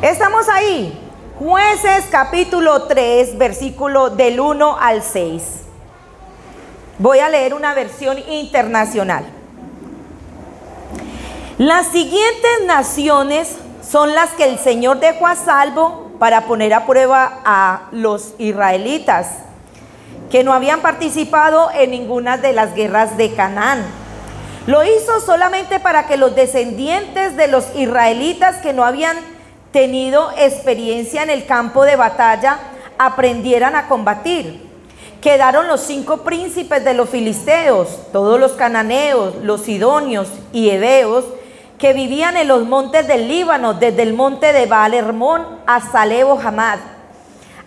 Estamos ahí. Jueces capítulo 3, versículo del 1 al 6. Voy a leer una versión internacional. Las siguientes naciones son las que el Señor dejó a salvo para poner a prueba a los israelitas, que no habían participado en ninguna de las guerras de Canaán. Lo hizo solamente para que los descendientes de los israelitas que no habían tenido experiencia en el campo de batalla aprendieran a combatir. Quedaron los 5 príncipes de los filisteos, todos los cananeos, los sidonios y heveos, que vivían en los montes del Líbano, desde el monte de Baal Hermón hasta Lebo Hamad.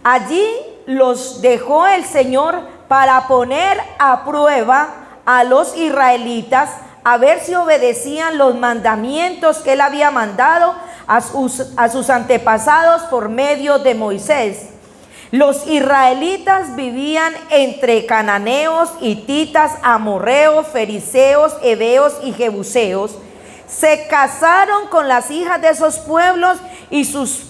Allí los dejó el Señor para poner a prueba a los israelitas, a ver si obedecían los mandamientos que él había mandado a sus antepasados por medio de Moisés. Los israelitas vivían entre cananeos, hititas, amorreos, fariseos, heveos y jebuseos. Se casaron con las hijas de esos pueblos y sus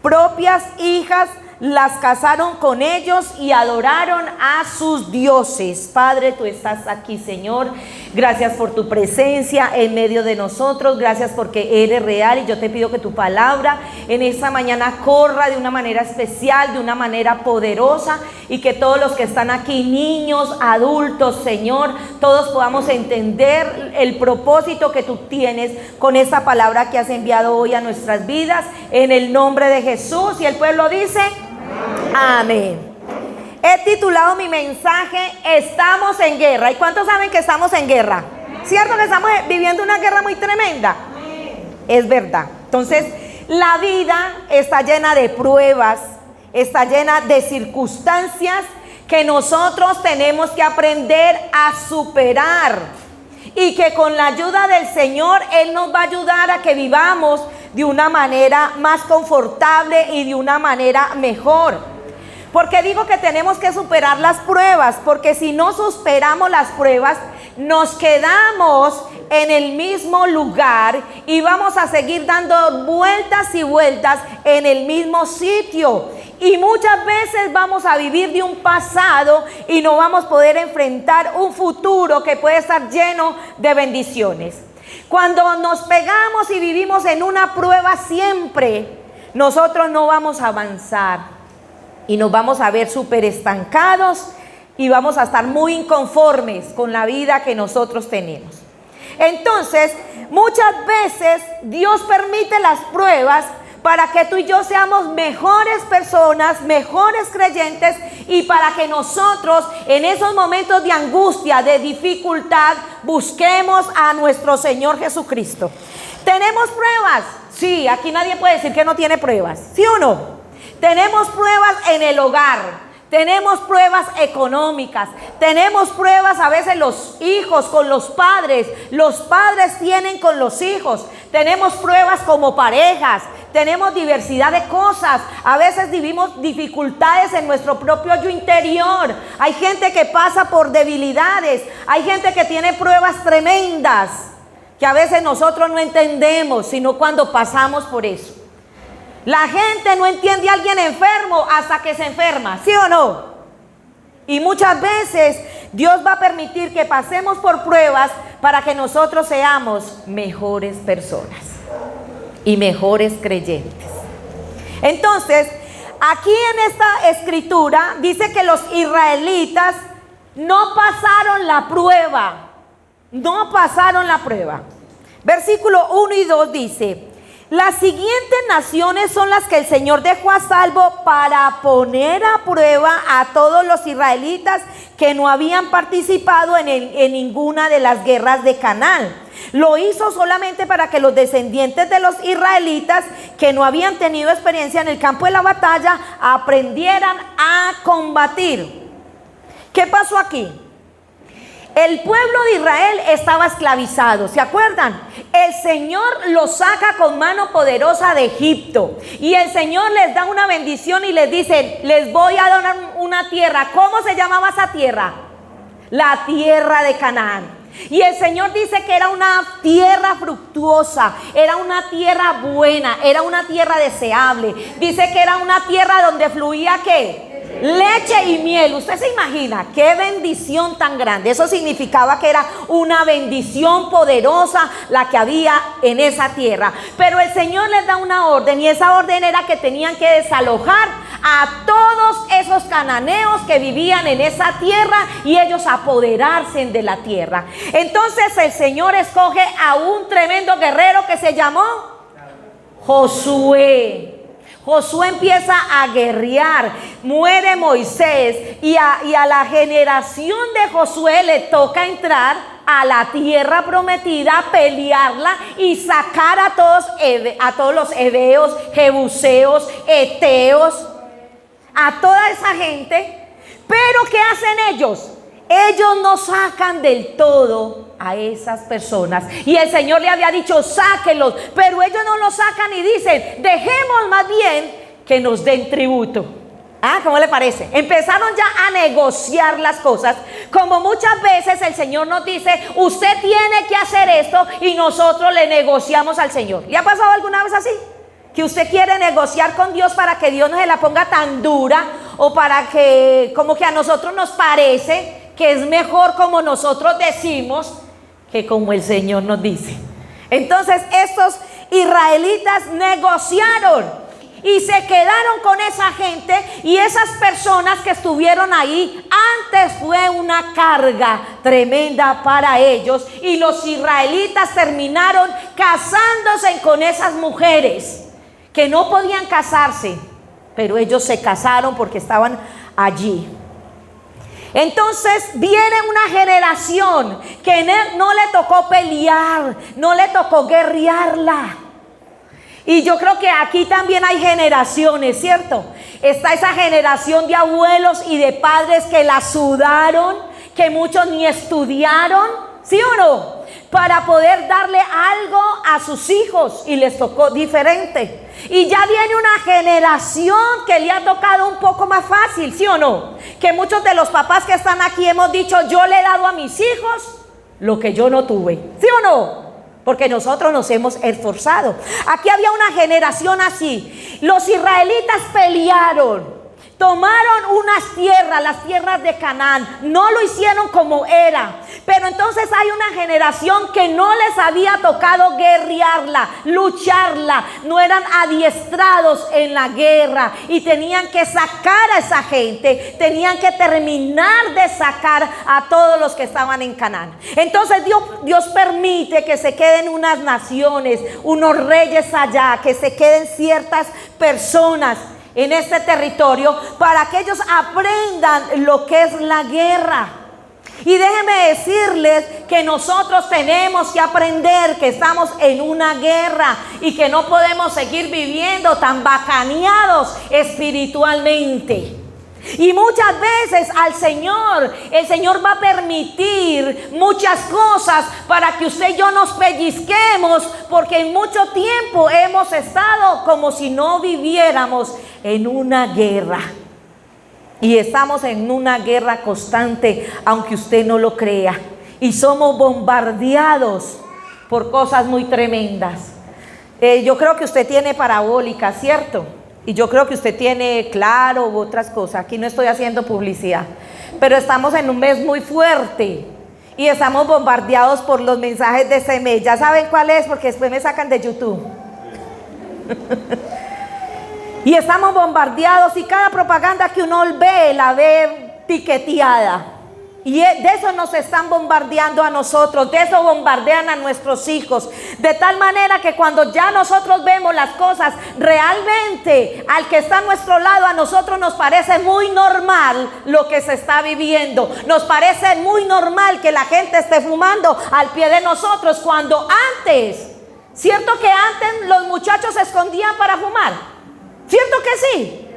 propias hijas las casaron con ellos y adoraron a sus dioses. Padre, tú estás aquí, Señor. Gracias por tu presencia en medio de nosotros. Gracias porque eres real y yo te pido que tu palabra en esta mañana corra de una manera especial, de una manera poderosa, y que todos los que están aquí, niños, adultos, Señor, todos podamos entender el propósito que tú tienes con esta palabra que has enviado hoy a nuestras vidas, en el nombre de Jesús. Y el pueblo dice: amén. He titulado mi mensaje "Estamos en guerra". ¿Y cuántos saben que estamos en guerra? ¿Cierto que estamos viviendo una guerra muy tremenda? Es verdad. Entonces, la vida está llena de pruebas, está llena de circunstancias que nosotros tenemos que aprender a superar, y que con la ayuda del Señor Él nos va a ayudar a que vivamos de una manera más confortable y de una manera mejor. Porque digo que tenemos que superar las pruebas, porque si no superamos las pruebas, nos quedamos en el mismo lugar y vamos a seguir dando vueltas y vueltas en el mismo sitio. Y muchas veces vamos a vivir de un pasado y no vamos a poder enfrentar un futuro que puede estar lleno de bendiciones. Cuando nos pegamos y vivimos en una prueba siempre, nosotros no vamos a avanzar. Y nos vamos a ver súper estancados y vamos a estar muy inconformes con la vida que nosotros tenemos. Entonces, muchas veces Dios permite las pruebas para que tú y yo seamos mejores personas, mejores creyentes, y para que nosotros en esos momentos de angustia, de dificultad, busquemos a nuestro Señor Jesucristo. ¿Tenemos pruebas? Sí, aquí nadie puede decir que no tiene pruebas, ¿sí o no? Tenemos pruebas en el hogar, tenemos pruebas económicas, tenemos pruebas a veces los hijos con los padres tienen con los hijos, tenemos pruebas como parejas, tenemos diversidad de cosas, a veces vivimos dificultades en nuestro propio yo interior. Hay gente que pasa por debilidades, hay gente que tiene pruebas tremendas que a veces nosotros no entendemos, sino cuando pasamos por eso. La gente no entiende a alguien enfermo hasta que se enferma, ¿sí o no? Y muchas veces Dios va a permitir que pasemos por pruebas para que nosotros seamos mejores personas y mejores creyentes. Entonces, aquí en esta escritura dice que los israelitas no pasaron la prueba. No pasaron la prueba. Versículo 1 y 2 dice: las siguientes naciones son las que el Señor dejó a salvo para poner a prueba a todos los israelitas que no habían participado en ninguna de las guerras de Canaán. Lo hizo solamente para que los descendientes de los israelitas que no habían tenido experiencia en el campo de la batalla aprendieran a combatir. ¿Qué pasó aquí? El pueblo de Israel estaba esclavizado, ¿se acuerdan? El Señor los saca con mano poderosa de Egipto, y el Señor les da una bendición y les dice: les voy a dar una tierra. ¿Cómo se llamaba esa tierra? La tierra de Canaán. Y el Señor dice que era una tierra fructuosa, era una tierra buena, era una tierra deseable. Dice que era una tierra donde fluía ¿qué? Leche y miel. Usted se imagina qué bendición tan grande. Eso significaba que era una bendición poderosa la que había en esa tierra. Pero el Señor les da una orden, y esa orden era que tenían que desalojar a todos esos cananeos que vivían en esa tierra y ellos apoderarse de la tierra. Entonces el Señor escoge a un tremendo guerrero que se llamó Josué. Josué empieza a guerrear, muere Moisés y a la generación de Josué le toca entrar a la tierra prometida, pelearla y sacar a todos los heveos, jebuseos, eteos, a toda esa gente. Pero ¿qué hacen ellos? Ellos no sacan del todo a esas personas. Y el Señor le había dicho, sáquenlos, pero ellos no los sacan y dicen, dejemos más bien que nos den tributo. Ah, ¿cómo le parece? Empezaron ya a negociar las cosas, como muchas veces el Señor nos dice, usted tiene que hacer esto, y nosotros le negociamos al Señor. ¿Le ha pasado alguna vez así? Que usted quiere negociar con Dios para que Dios no se la ponga tan dura, o para que como que a nosotros nos parece que es mejor como nosotros decimos que como el Señor nos dice. Entonces estos israelitas negociaron y se quedaron con esa gente, y esas personas que estuvieron ahí antes fue una carga tremenda para ellos, y los israelitas terminaron casándose con esas mujeres que no podían casarse, pero ellos se casaron porque estaban allí. Entonces viene una generación que no le tocó pelear, no le tocó guerrearla. Y yo creo que aquí también hay generaciones, ¿cierto? Está esa generación de abuelos y de padres que la sudaron, que muchos ni estudiaron, ¿sí o no? Para poder darle algo a sus hijos, y les tocó diferente. Y ya viene una generación que le ha tocado un poco más fácil, ¿sí o no? Que muchos de los papás que están aquí hemos dicho, yo le he dado a mis hijos lo que yo no tuve, ¿sí o no? Porque nosotros nos hemos esforzado. Aquí había una generación así. Los israelitas pelearon, tomaron unas tierras, las tierras de Canaán. No lo hicieron como era. Pero entonces hay una generación que no les había tocado guerrearla, lucharla. No eran adiestrados en la guerra y tenían que sacar a esa gente. Tenían que terminar de sacar a todos los que estaban en Canaán. Entonces Dios permite que se queden unas naciones, unos reyes allá, que se queden ciertas personas en este territorio para que ellos aprendan lo que es la guerra. Y déjenme decirles que nosotros tenemos que aprender que estamos en una guerra y que no podemos seguir viviendo tan bacaneados espiritualmente. Y muchas veces el Señor va a permitir muchas cosas para que usted y yo nos pellizquemos, porque en mucho tiempo hemos estado como si no viviéramos en una guerra. Y estamos en una guerra constante, aunque usted no lo crea. Y somos bombardeados por cosas muy tremendas. Yo creo que usted tiene parabólica, ¿cierto? Y yo creo que usted tiene Claro u otras cosas. Aquí no estoy haciendo publicidad. Pero estamos en un mes muy fuerte. Y estamos bombardeados por los mensajes de ese mes. Ya saben cuál es, porque después me sacan de YouTube. Y estamos bombardeados, y cada propaganda que uno ve, la ve piqueteada. Y de eso nos están bombardeando a nosotros, de eso bombardean a nuestros hijos. De tal manera que cuando ya nosotros vemos las cosas, realmente al que está a nuestro lado, a nosotros nos parece muy normal lo que se está viviendo. Nos parece muy normal que la gente esté fumando al pie de nosotros, cuando antes, ¿cierto que antes los muchachos se escondían para fumar? ¿Cierto que sí?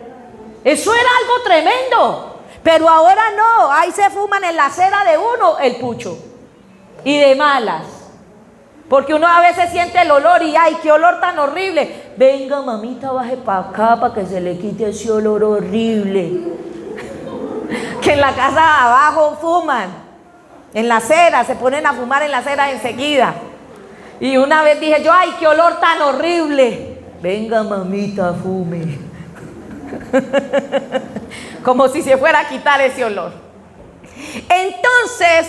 Eso era algo tremendo. Pero ahora no, ahí se fuman en la acera de uno el pucho. Y de malas. Porque uno a veces siente el olor y ¡ay, qué olor tan horrible! Venga, mamita, baje para acá para que se le quite ese olor horrible. Que en la casa de abajo fuman. En la acera, se ponen a fumar en la acera enseguida. Y una vez dije yo, ay, qué olor tan horrible. Venga, mamita, fume. Como si se fuera a quitar ese olor. Entonces,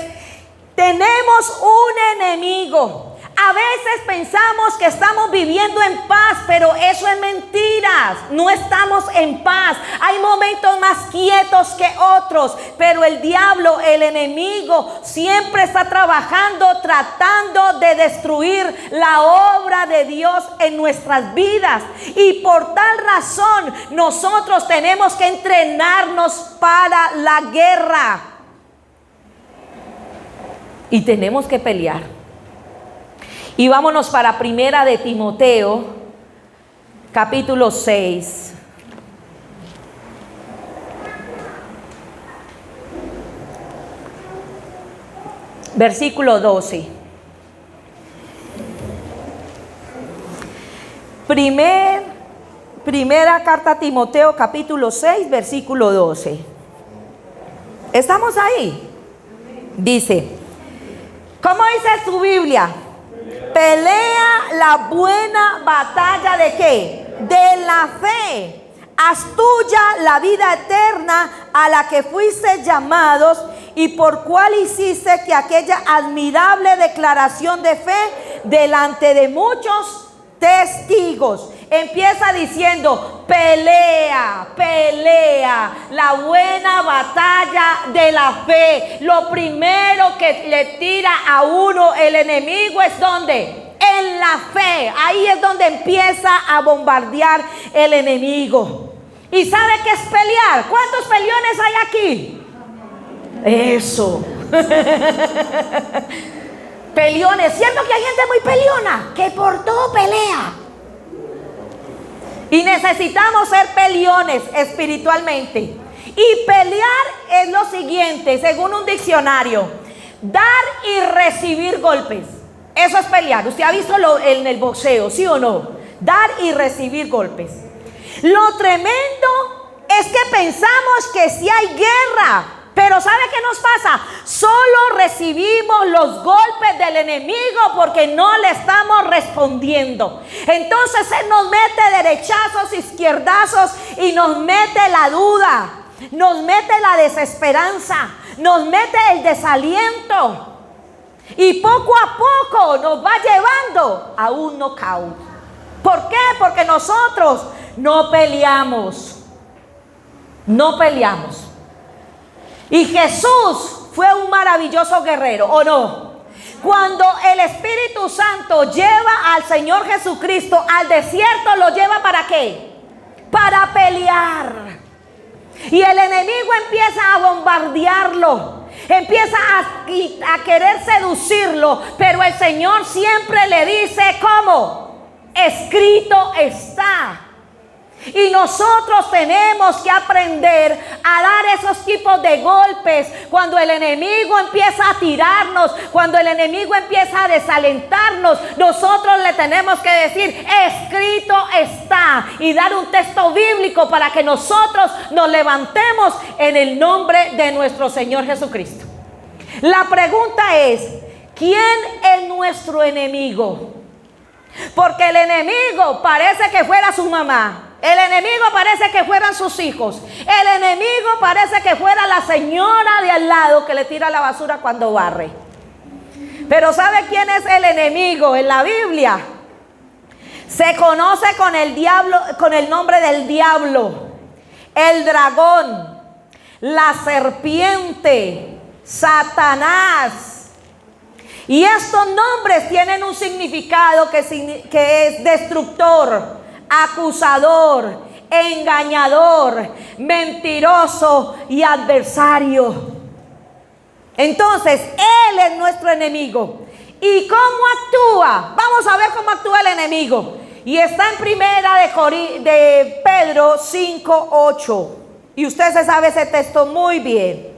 tenemos un enemigo. A veces pensamos que estamos viviendo en paz, pero eso es mentira. No estamos en paz. Hay momentos más quietos que otros, pero el diablo, el enemigo, siempre está trabajando, tratando de destruir la obra de Dios en nuestras vidas. Y por tal razón, nosotros tenemos que entrenarnos para la guerra. Y tenemos que pelear. Y vámonos para Primera de Timoteo, capítulo 6. Versículo 12. Primera carta a Timoteo, capítulo 6, versículo 12. ¿Estamos ahí? Dice, ¿cómo dice su Biblia? Pelea la buena batalla ¿de qué? De la fe. Haz tuya la vida eterna a la que fuiste llamados y por cual hiciste que aquella admirable declaración de fe delante de muchos testigos. Empieza diciendo, pelea, pelea la buena batalla de la fe. Lo primero que le tira a uno el enemigo es ¿dónde? En la fe. Ahí es donde empieza a bombardear el enemigo. ¿Y sabe qué es pelear? ¿Cuántos peleones hay aquí? Eso. Peleones. ¿Cierto que hay gente muy peleona? Que por todo pelea. Y necesitamos ser peleones espiritualmente. Y pelear es lo siguiente, según un diccionario: dar y recibir golpes. Eso es pelear. Usted ha visto en el boxeo, ¿sí o no? Dar y recibir golpes. Lo tremendo es que pensamos que sí hay guerra. Pero ¿sabe qué nos pasa? Solo recibimos los golpes del enemigo porque no le estamos respondiendo. Entonces él nos mete derechazos, izquierdazos y nos mete la duda, nos mete la desesperanza, nos mete el desaliento. Y poco a poco nos va llevando a un knockout. ¿Por qué? Porque nosotros no peleamos. No peleamos. Y Jesús fue un maravilloso guerrero, ¿o no? Cuando el Espíritu Santo lleva al Señor Jesucristo al desierto, ¿lo lleva para qué? Para pelear. Y el enemigo empieza a bombardearlo, empieza a querer seducirlo, pero el Señor siempre le dice, ¿cómo? Escrito está. Y nosotros tenemos que aprender a dar esos tipos de golpes cuando el enemigo empieza a tirarnos, cuando el enemigo empieza a desalentarnos. Nosotros le tenemos que decir, escrito está, y dar un texto bíblico para que nosotros nos levantemos en el nombre de nuestro Señor Jesucristo. La pregunta es, ¿quién es nuestro enemigo? Porque el enemigo parece que fuera su mamá. El enemigo parece que fueran sus hijos. El enemigo parece que fuera la señora de al lado que le tira la basura cuando barre. Pero ¿sabe quién es el enemigo en la Biblia? Se conoce con el diablo, con el nombre del diablo, el dragón, la serpiente, Satanás. Y estos nombres tienen un significado que es destructor, acusador, engañador, mentiroso y adversario. Entonces, él es nuestro enemigo. ¿Y cómo actúa? Vamos a ver cómo actúa el enemigo. Y está en Primera de Pedro 5:8. Y usted se sabe ese texto muy bien.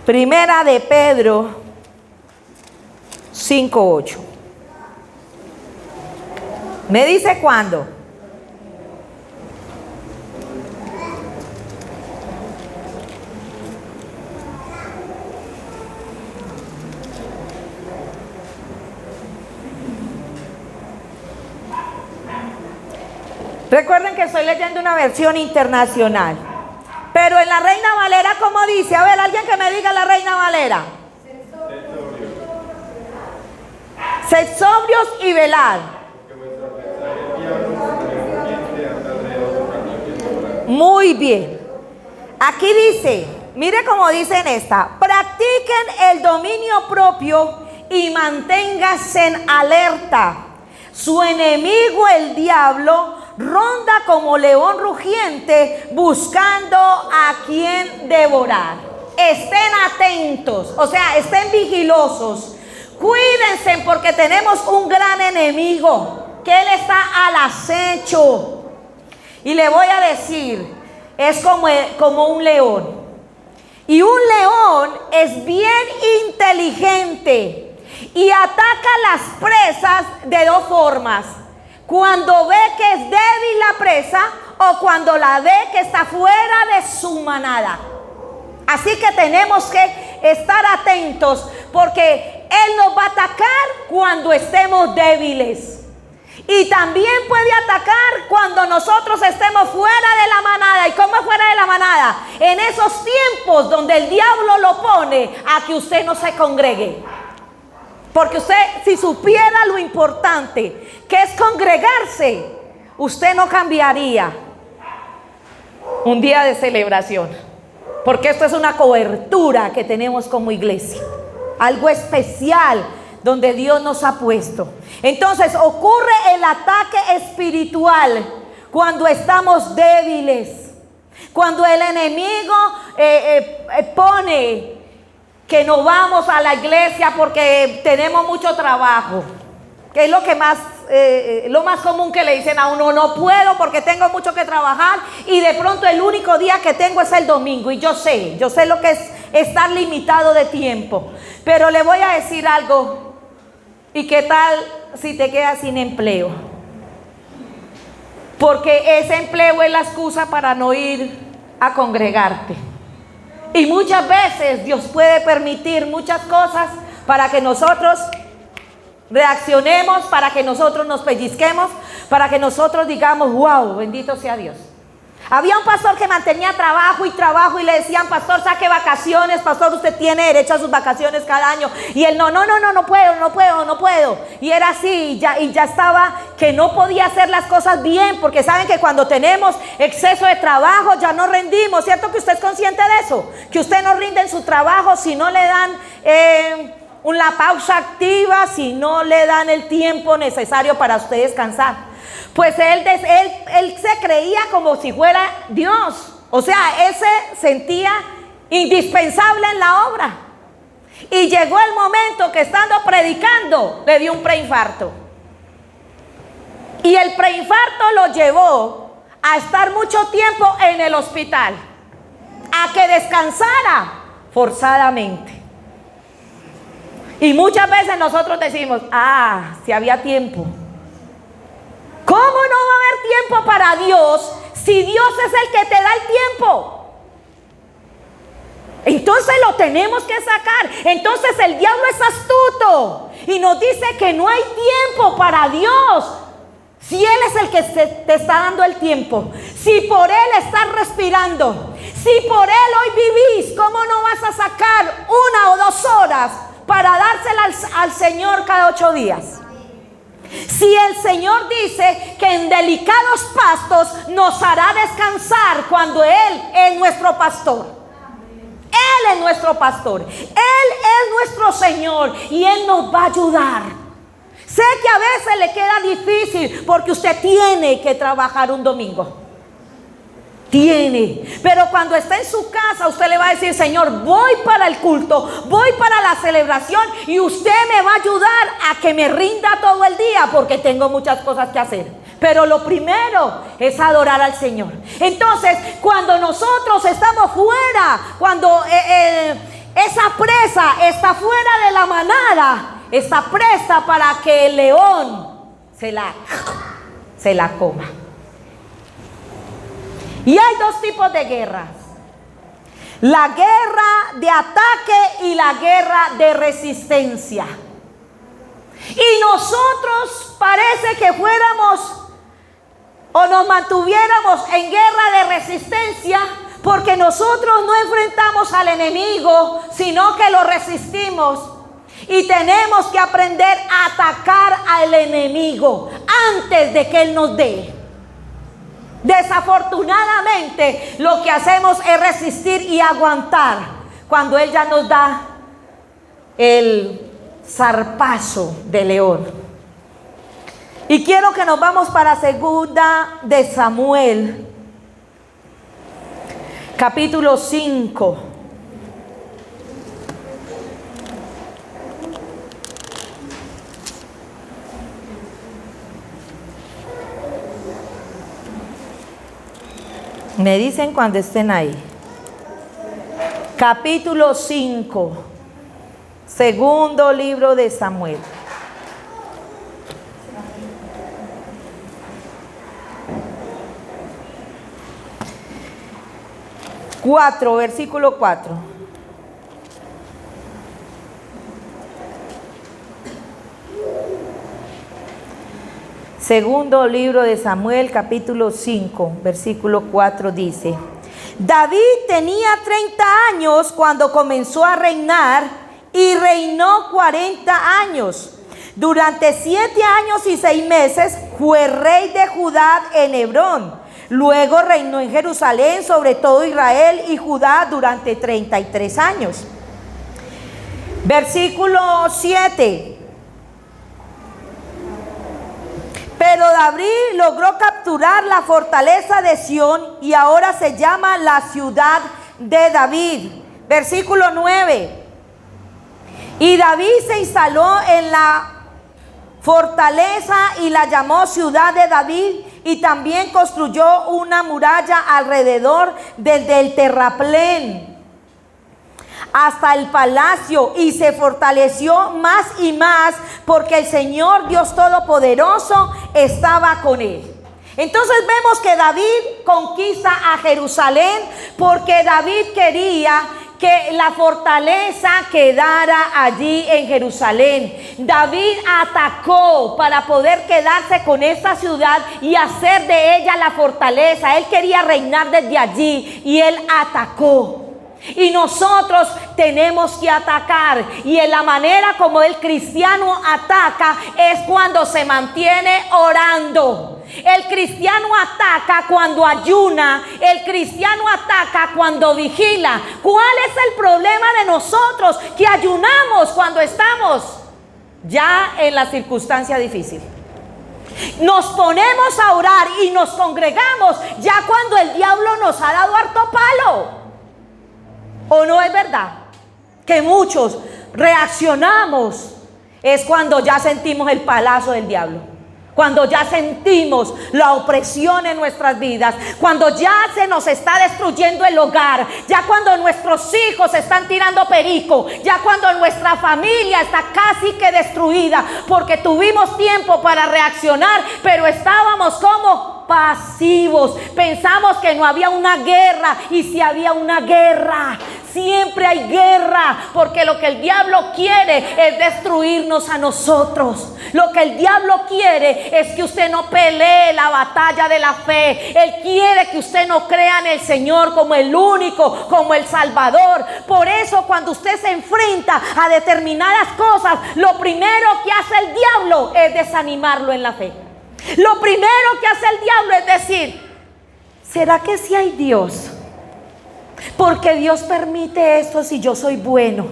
Primera de Pedro 5:8. ¿Me dice cuándo? Recuerden que estoy leyendo una versión internacional. Pero en la Reina Valera, ¿cómo dice? A ver, alguien que me diga la Reina Valera. Sed sobrios y velad. Muy bien. Aquí dice, mire cómo dice en esta: practiquen el dominio propio y manténganse en alerta. Su enemigo, el diablo, ronda como león rugiente buscando a quien devorar. Estén atentos, o sea, estén vigilosos. Cuídense porque tenemos un gran enemigo, que él está al acecho. Y le voy a decir, es como un león. Y un león es bien inteligente y ataca las presas de dos formas: cuando ve que es débil la presa, o cuando la ve que está fuera de su manada. Así que tenemos que estar atentos, porque él nos va a atacar cuando estemos débiles. Y también puede atacar cuando nosotros estemos fuera de la manada. ¿Y cómo es fuera de la manada? En esos tiempos donde el diablo lo pone a que usted no se congregue. Porque usted, si supiera lo importante que es congregarse, usted no cambiaría un día de celebración. Porque esto es una cobertura que tenemos como iglesia. Algo especial donde Dios nos ha puesto. Entonces ocurre el ataque espiritual cuando estamos débiles. Cuando el enemigo pone que no vamos a la iglesia porque tenemos mucho trabajo, que es lo más común que le dicen a uno: no puedo porque tengo mucho que trabajar, y de pronto el único día que tengo es el domingo. Y yo sé lo que es estar limitado de tiempo. Pero le voy a decir algo: ¿y qué tal si te quedas sin empleo? Porque ese empleo es la excusa para no ir a congregarte. Y muchas veces Dios puede permitir muchas cosas para que nosotros reaccionemos, para que nosotros nos pellizquemos, para que nosotros digamos: wow, bendito sea Dios. Había un pastor que mantenía trabajo y le decían: pastor, saque vacaciones, pastor, usted tiene derecho a sus vacaciones cada año. Y él no puedo. Y era así, y ya estaba que no podía hacer las cosas bien, porque saben que cuando tenemos exceso de trabajo ya no rendimos. ¿Cierto que usted es consciente de eso? Que usted no rinde en su trabajo si no le dan una pausa activa, si no le dan el tiempo necesario para usted descansar. Pues él se creía como si fuera Dios. O sea, él se sentía indispensable en la obra. Y llegó el momento que, estando predicando, le dio un preinfarto. Y el preinfarto lo llevó a estar mucho tiempo en el hospital, a que descansara forzadamente. Y muchas veces nosotros decimos: si había tiempo. ¿Cómo no va a haber tiempo para Dios si Dios es el que te da el tiempo? Entonces lo tenemos que sacar. Entonces el diablo es astuto y nos dice que no hay tiempo para Dios. Si Él es el que te está dando el tiempo, si por Él estás respirando, si por Él hoy vivís, ¿cómo no vas a sacar 1 o 2 horas para dársela al Señor cada 8 días? Si el Señor dice que en delicados pastos nos hará descansar cuando Él es nuestro pastor. Él es nuestro pastor. Él es nuestro Señor y Él nos va a ayudar. Sé que a veces le queda difícil porque usted tiene que trabajar un domingo. Pero cuando está en su casa, usted le va a decir: Señor, voy para el culto, voy para la celebración, y usted me va a ayudar a que me rinda todo el día porque tengo muchas cosas que hacer. Pero lo primero es adorar al Señor. Entonces, cuando nosotros estamos fuera, cuando esa presa está fuera de la manada, está presta para que el león se la coma. Y hay 2 tipos de guerras: la guerra de ataque y la guerra de resistencia. Y nosotros parece que fuéramos o nos mantuviéramos en guerra de resistencia, porque nosotros no enfrentamos al enemigo, sino que lo resistimos. Y tenemos que aprender a atacar al enemigo antes de que él nos dé. Desafortunadamente, lo que hacemos es resistir y aguantar cuando él ya nos da el zarpazo de león. Y quiero que nos vamos para segunda de Samuel, capítulo 5. Me dicen cuando estén ahí. Capítulo 5. Segundo libro de Samuel. Versículo 4. Segundo libro de Samuel, capítulo 5, versículo 4 dice: David tenía 30 años cuando comenzó a reinar y reinó 40 años. Durante 7 años y 6 meses fue rey de Judá en Hebrón. Luego reinó en Jerusalén sobre todo Israel y Judá durante 33 años. Versículo 7. Pero David logró capturar la fortaleza de Sión y ahora se llama la ciudad de David. Versículo 9. Y David se instaló en la fortaleza y la llamó ciudad de David, y también construyó una muralla alrededor desde el terraplén hasta el palacio, y se fortaleció más y más porque el Señor Dios Todopoderoso estaba con él. Entonces vemos que David conquista a Jerusalén porque David quería que la fortaleza quedara allí en Jerusalén. David atacó para poder quedarse con esta ciudad y hacer de ella la fortaleza. Él quería reinar desde allí y él atacó. Y nosotros tenemos que atacar, y en la manera como el cristiano ataca es cuando se mantiene orando. El cristiano ataca cuando ayuna, el cristiano ataca cuando vigila. ¿Cuál es el problema de nosotros? Que ayunamos cuando estamos ya en la circunstancia difícil. Nos ponemos a orar y nos congregamos ya cuando el diablo nos ha dado harto palo. ¿O no es verdad? Que muchos reaccionamos es cuando ya sentimos el palazo del diablo, cuando ya sentimos la opresión en nuestras vidas, cuando ya se nos está destruyendo el hogar, ya cuando nuestros hijos están tirando perico, ya cuando nuestra familia está casi que destruida, porque tuvimos tiempo para reaccionar, pero estábamos como pasivos. Pensamos que no había una guerra, y si había una guerra, siempre hay guerra, porque lo que el diablo quiere es destruirnos a nosotros. Lo que el diablo quiere es que usted no pelee la batalla de la fe. Él quiere que usted no crea en el Señor como el único, como el Salvador. Por eso cuando usted se enfrenta a determinadas cosas, lo primero que hace el diablo es desanimarlo en la fe. Lo primero que hace el diablo es decir: ¿será que sí hay Dios? Porque Dios permite esto si yo soy bueno.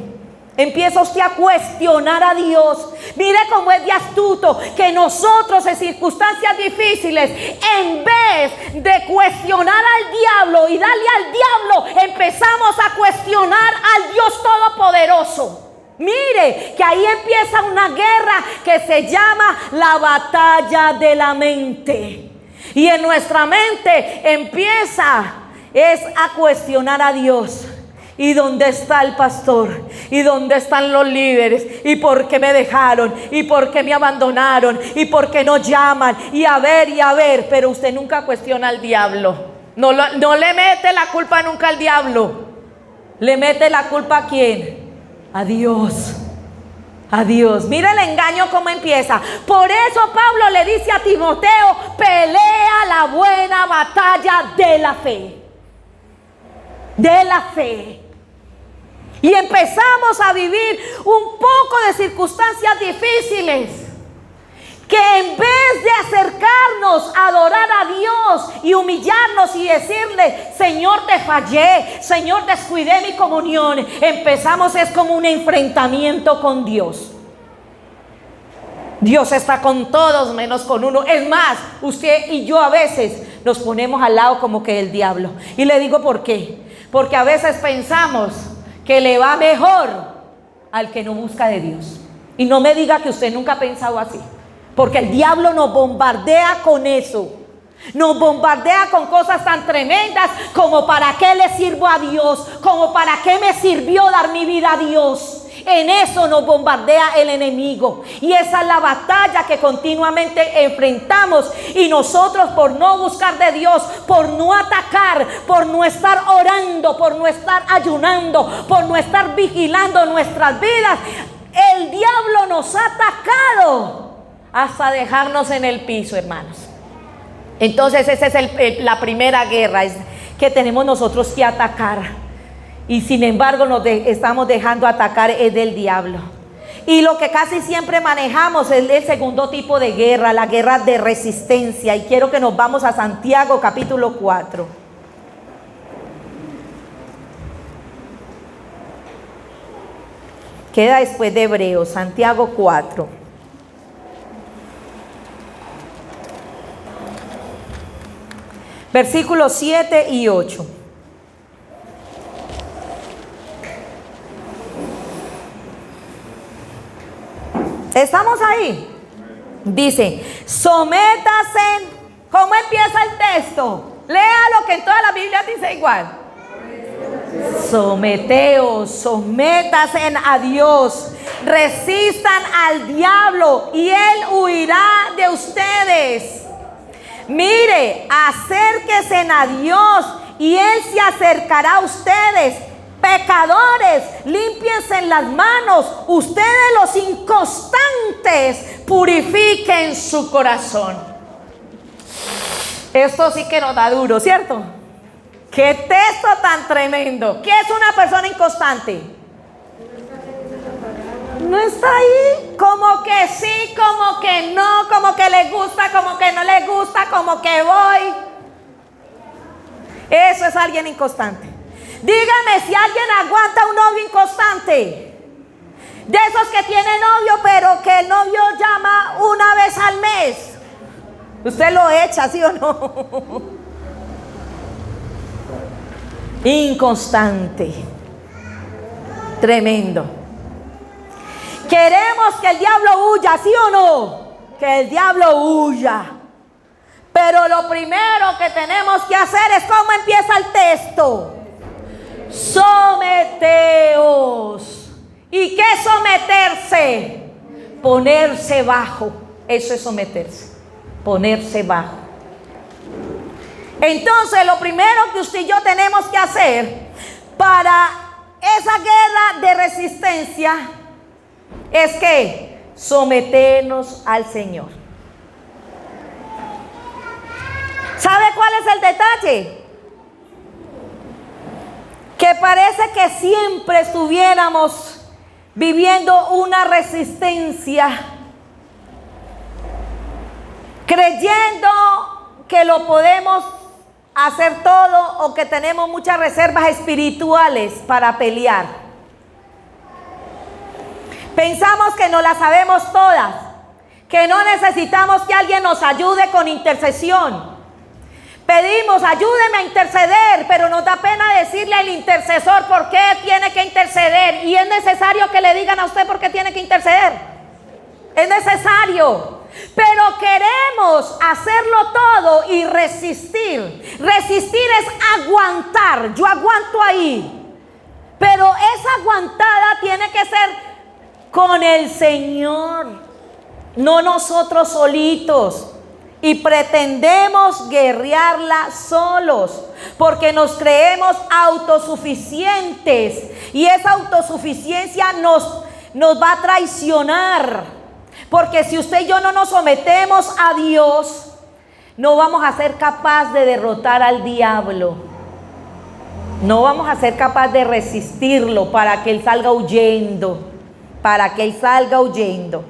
Empieza usted a cuestionar a Dios. Mire cómo es de astuto que nosotros en circunstancias difíciles, en vez de cuestionar al diablo y darle al diablo, empezamos a cuestionar al Dios Todopoderoso. Mire que ahí empieza una guerra que se llama la batalla de la mente. Y en nuestra mente empieza a cuestionar a Dios. ¿Y dónde está el pastor? ¿Y dónde están los líderes? ¿Y por qué me dejaron? ¿Y por qué me abandonaron? ¿Y por qué no llaman? Y a ver, pero usted nunca cuestiona al diablo. No le mete la culpa nunca al diablo. ¿Le mete la culpa a quién? A Dios. a Dios. Mira el engaño cómo empieza. Por eso Pablo le dice a Timoteo: pelea la buena batalla de la fe. De la fe. Y empezamos a vivir un poco de circunstancias difíciles, que en vez de acercarnos a adorar a Dios y humillarnos y decirle: Señor, te fallé, Señor, descuidé mi comunión, empezamos es como un enfrentamiento con Dios. Dios está con todos menos con uno. Es más, usted y yo a veces nos ponemos al lado como que el diablo. Y le digo por qué. Porque a veces pensamos que le va mejor al que no busca de Dios. Y no me diga que usted nunca ha pensado así. Porque el diablo nos bombardea con eso. Nos bombardea con cosas tan tremendas como: ¿para qué le sirvo a Dios? Como: ¿para qué me sirvió dar mi vida a Dios? En eso nos bombardea el enemigo. Y esa es la batalla que continuamente enfrentamos. Y nosotros, por no buscar de Dios, por no atacar, por no estar orando, por no estar ayunando, por no estar vigilando nuestras vidas, el diablo nos ha atacado hasta dejarnos en el piso, hermanos. Entonces esa es la primera guerra que tenemos nosotros que atacar. Y sin embargo nos estamos dejando atacar es del diablo. Y lo que casi siempre manejamos es el segundo tipo de guerra, la guerra de resistencia. Y quiero que nos vamos a Santiago capítulo 4. Queda después de Hebreos, Santiago 4. Versículos 7 y 8. ¿Estamos ahí? Dice: sométase. ¿Cómo empieza el texto? Léalo, que en toda la Biblia dice igual. Someteos, sométase a Dios, resistan al diablo y él huirá de ustedes. Mire, acérquense a Dios y él se acercará a ustedes. Pecadores, límpiense las manos. Ustedes, los inconstantes, purifiquen su corazón. Esto sí que nos da duro, ¿cierto? ¡Qué texto tan tremendo! ¿Qué es una persona inconstante? No está ahí. Como que sí, como que no, como que le gusta, como que no le gusta, como que voy. Eso es alguien inconstante. Dígame si alguien aguanta un novio inconstante. De esos que tiene novio, pero que el novio llama una vez al mes. Usted lo echa, ¿sí o no? Inconstante. Tremendo. Queremos que el diablo huya, ¿sí o no? Que el diablo huya. Pero lo primero que tenemos que hacer es como empieza el texto. Someteos. ¿Y qué es someterse? Ponerse bajo. Eso es someterse. Ponerse bajo. Entonces lo primero que usted y yo tenemos que hacer para esa guerra de resistencia es que someternos al Señor. ¿Sabe cuál es el detalle? Que parece que siempre estuviéramos viviendo una resistencia, creyendo que lo podemos hacer todo o que tenemos muchas reservas espirituales para pelear. Pensamos que no las sabemos todas, que no necesitamos que alguien nos ayude con intercesión. Pedimos: ayúdeme a interceder, pero nos da pena decirle al intercesor por qué tiene que interceder. Y es necesario que le digan a usted por qué tiene que interceder. Es necesario. Pero queremos hacerlo todo y resistir. Resistir es aguantar. Yo aguanto ahí. Pero esa aguantada tiene que ser con el Señor, no nosotros solitos. Y pretendemos guerrearla solos, porque nos creemos autosuficientes. Y esa autosuficiencia nos nos va a traicionar. Porque si usted y yo no nos sometemos a Dios, no vamos a ser capaces de derrotar al diablo. No vamos a ser capaces de resistirlo para que él salga huyendo. Para que él salga huyendo.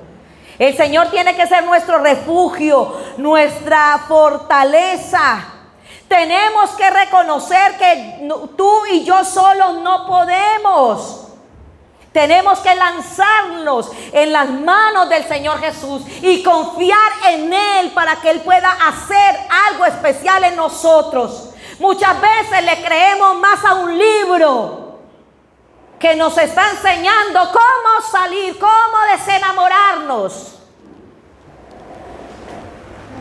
El Señor tiene que ser nuestro refugio, nuestra fortaleza. Tenemos que reconocer que tú y yo solos no podemos. Tenemos que lanzarnos en las manos del Señor Jesús y confiar en Él para que Él pueda hacer algo especial en nosotros. Muchas veces le creemos más a un libro que nos está enseñando cómo salir, cómo desenamorarnos,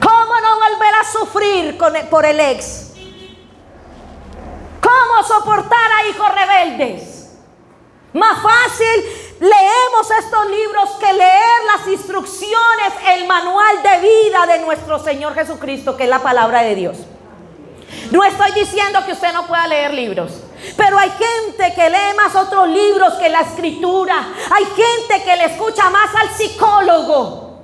cómo no volver a sufrir por el ex, cómo soportar a hijos rebeldes. Más fácil leemos estos libros que leer las instrucciones, el manual de vida de nuestro Señor Jesucristo, que es la palabra de Dios. No estoy diciendo que usted no pueda leer libros, pero hay gente que lee más otros libros que la escritura. Hay gente que le escucha más al psicólogo.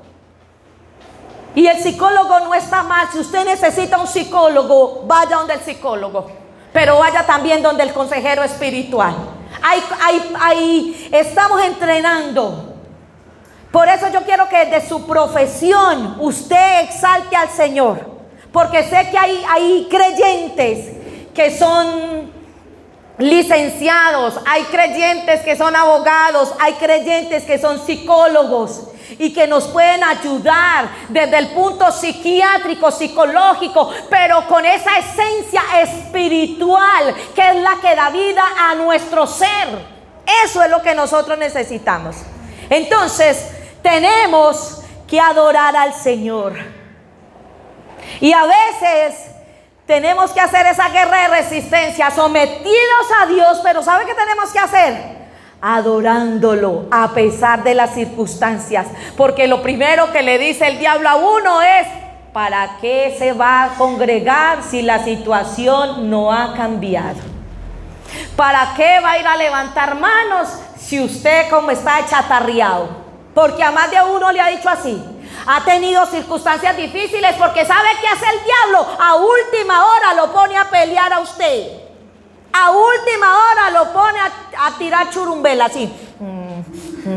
Y el psicólogo no está mal. Si usted necesita un psicólogo, vaya donde el psicólogo, pero vaya también donde el consejero espiritual. Ahí estamos entrenando. Por eso yo quiero que de su profesión usted exalte al Señor. Porque sé que hay creyentes que son licenciados, hay creyentes que son abogados, hay creyentes que son psicólogos y que nos pueden ayudar desde el punto psiquiátrico, psicológico, pero con esa esencia espiritual que es la que da vida a nuestro ser. Eso es lo que nosotros necesitamos. Entonces, tenemos que adorar al Señor. Y a veces tenemos que hacer esa guerra de resistencia, sometidos a Dios, pero ¿sabe qué tenemos que hacer? Adorándolo a pesar de las circunstancias. Porque lo primero que le dice el diablo a uno es: ¿para qué se va a congregar si la situación no ha cambiado? ¿Para qué va a ir a levantar manos si usted como está chatarreado? Porque a más de uno le ha dicho así. Ha tenido circunstancias difíciles porque ¿sabe qué hace el diablo? A última hora lo pone a pelear a usted. A última hora lo pone a tirar churumbela así.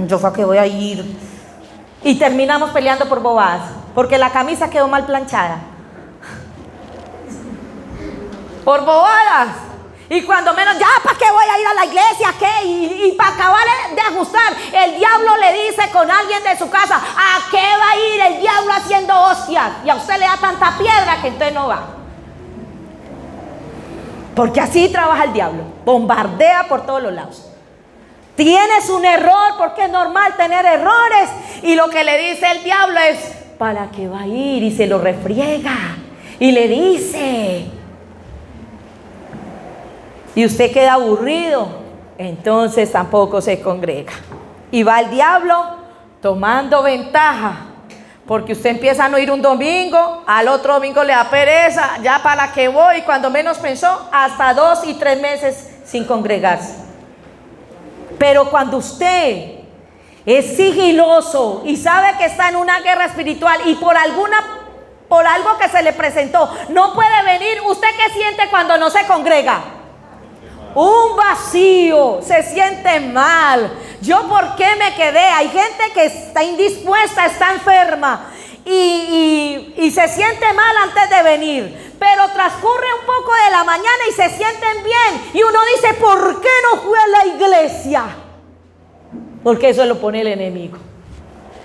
Yo para qué voy a ir. Y terminamos peleando por bobadas. Porque la camisa quedó mal planchada. Por bobadas. Y cuando menos, ya, ¿para qué voy a ir a la iglesia? ¿Qué? Y para acabar de ajustar, el diablo le dice con alguien de su casa: ¿a qué va a ir el diablo haciendo hostias? Y a usted le da tanta piedra que entonces no va. Porque así trabaja el diablo, bombardea por todos los lados. Tienes un error, porque es normal tener errores. Y lo que le dice el diablo es: ¿para qué va a ir? Y se lo refriega. Y le dice... Y usted queda aburrido, entonces tampoco se congrega. Y va el diablo tomando ventaja, porque usted empieza a no ir un domingo, al otro domingo le da pereza, ya para la que voy, cuando menos pensó, hasta 2 y 3 meses sin congregarse. Pero cuando usted es sigiloso y sabe que está en una guerra espiritual y por algo que se le presentó no puede venir, ¿usted qué siente cuando no se congrega? Un vacío, se siente mal. ¿Yo por qué me quedé? Hay gente que está indispuesta, está enferma y se siente mal antes de venir, pero transcurre un poco de la mañana y se sienten bien y uno dice: ¿por qué no fui a la iglesia? Porque eso lo pone el enemigo.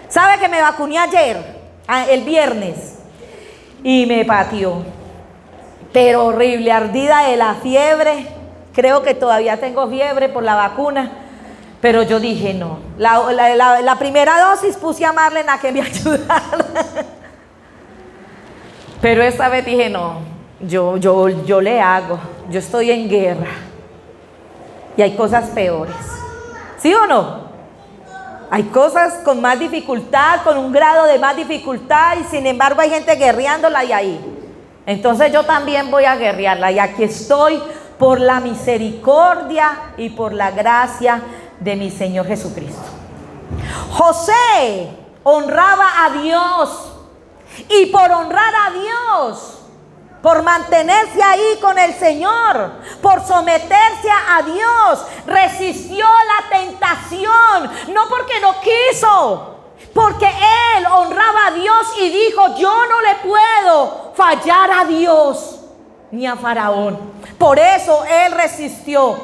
¿Sabe que me vacuné ayer, el viernes? Y me pateó, pero horrible, ardida de la fiebre. Creo que todavía tengo fiebre por la vacuna, pero yo dije no. La primera dosis puse a Marlene a que me ayudara. Pero esta vez dije no, yo le hago. Yo estoy en guerra. Y hay cosas peores. ¿Sí o no? Hay cosas con más dificultad, con un grado de más dificultad, y sin embargo hay gente guerreándola y ahí. Entonces yo también voy a guerrearla, y aquí estoy por la misericordia y por la gracia de mi Señor Jesucristo. José honraba a Dios, y por honrar a Dios, por mantenerse ahí con el Señor, por someterse a Dios, resistió la tentación, no porque no quiso, porque él honraba a Dios y dijo: yo no le puedo fallar a Dios ni a Faraón. Por eso él resistió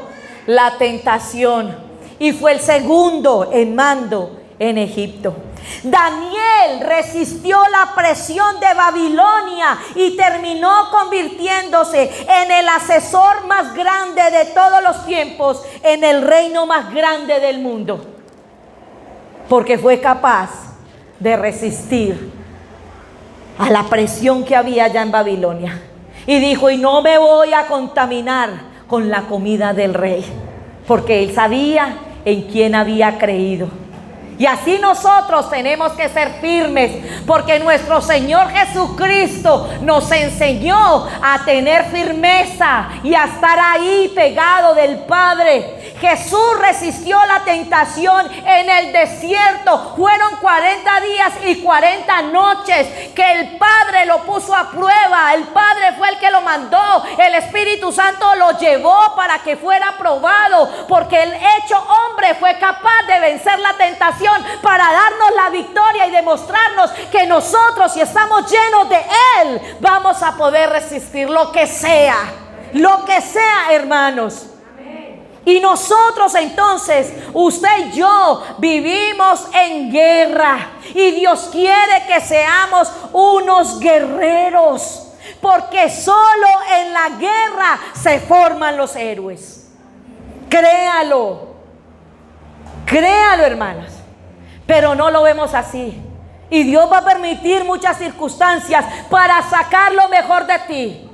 la tentación y fue el segundo en mando en Egipto. Daniel resistió la presión de Babilonia y terminó convirtiéndose en el asesor más grande de todos los tiempos en el reino más grande del mundo, porque fue capaz de resistir a la presión que había allá en Babilonia. Y dijo: y no me voy a contaminar con la comida del rey, porque él sabía en quién había creído. Y así nosotros tenemos que ser firmes, porque nuestro Señor Jesucristo nos enseñó a tener firmeza y a estar ahí pegado del Padre. Jesús resistió la tentación en el desierto. Fueron 40 días y 40 noches que el Padre lo puso a prueba. El Padre fue el que lo mandó. El Espíritu Santo lo llevó para que fuera probado, porque el hecho hombre fue capaz de vencer la tentación para darnos la victoria y demostrarnos que nosotros, si estamos llenos de Él, vamos a poder resistir lo que sea, hermanos. Y nosotros entonces, usted y yo, vivimos en guerra, y Dios quiere que seamos unos guerreros, porque solo en la guerra se forman los héroes. Créalo, hermanas. Pero no lo vemos así. Y Dios va a permitir muchas circunstancias para sacar lo mejor de ti.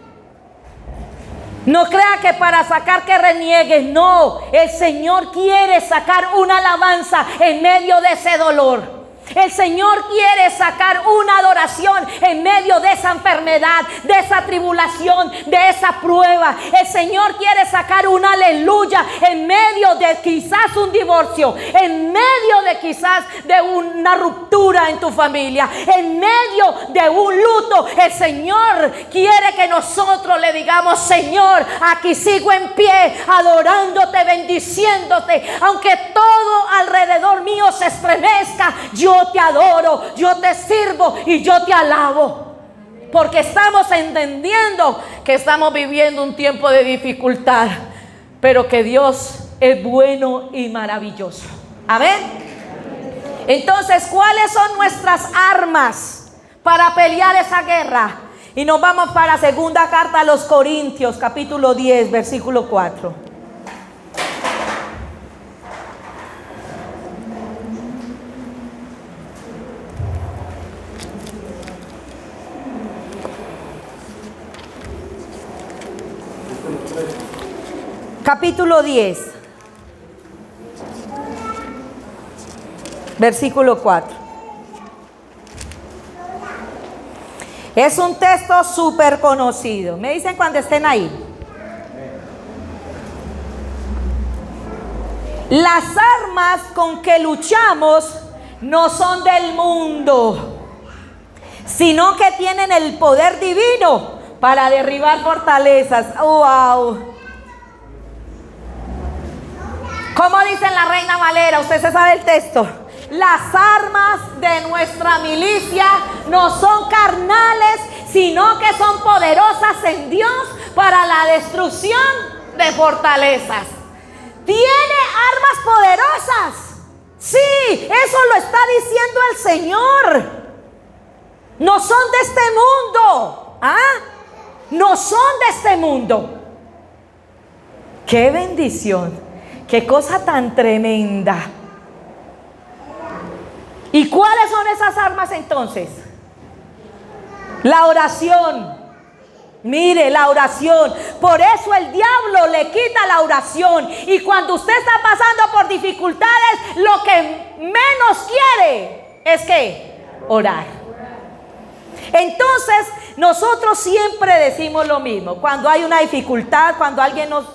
No crea que para sacar que reniegues. No, el Señor quiere sacar una alabanza en medio de ese dolor. El Señor quiere sacar una adoración en medio de esa enfermedad, de esa tribulación, de esa prueba. El Señor quiere sacar un aleluya en medio de quizás un divorcio, en medio de quizás de una ruptura en tu familia, en medio de un luto. El Señor quiere que nosotros le digamos: Señor, aquí sigo en pie, adorándote, bendiciéndote, aunque todo alrededor mío se estremezca. Yo te adoro, yo te sirvo y yo te alabo, porque estamos entendiendo que estamos viviendo un tiempo de dificultad, pero que Dios es bueno y maravilloso. Amén. Entonces, ¿cuáles son nuestras armas para pelear esa guerra? Y nos vamos para segunda carta a los Corintios, capítulo 10, versículo 4. Capítulo 10, versículo 4. Es un texto súper conocido. Me dicen cuando estén ahí. Las armas con que luchamos no son del mundo, sino que tienen el poder divino para derribar fortalezas. ¡Wow! ¿Cómo dice la Reina Valera? Usted se sabe el texto. Las armas de nuestra milicia no son carnales, sino que son poderosas en Dios para la destrucción de fortalezas. ¿Tiene armas poderosas? Sí, eso lo está diciendo el Señor. No son de este mundo. No son de este mundo. ¡Qué bendición! ¡Qué cosa tan tremenda! ¿Y cuáles son esas armas entonces? La oración. Mire, la oración. Por eso el diablo le quita la oración. Y cuando usted está pasando por dificultades, lo que menos quiere es que orar. Entonces, nosotros siempre decimos lo mismo. Cuando hay una dificultad, cuando alguien nos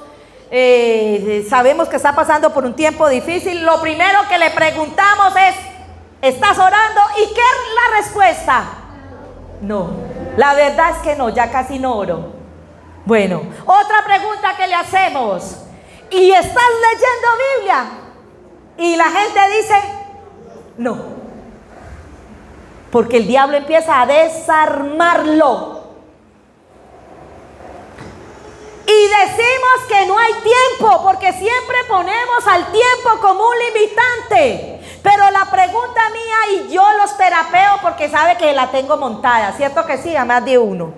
sabemos que está pasando por un tiempo difícil, lo primero que le preguntamos es: ¿Estás orando? ¿Y qué es la respuesta? No, la verdad es que no, ya casi no oro. Bueno, otra pregunta que le hacemos. ¿Y estás leyendo Biblia? Y la gente dice, no. Porque el diablo empieza a desarmarlo. Y decimos que no hay tiempo, porque siempre ponemos al tiempo como un limitante. Pero la pregunta mía, y yo los terapeo porque sabe que la tengo montada, ¿cierto que sí? A más de uno.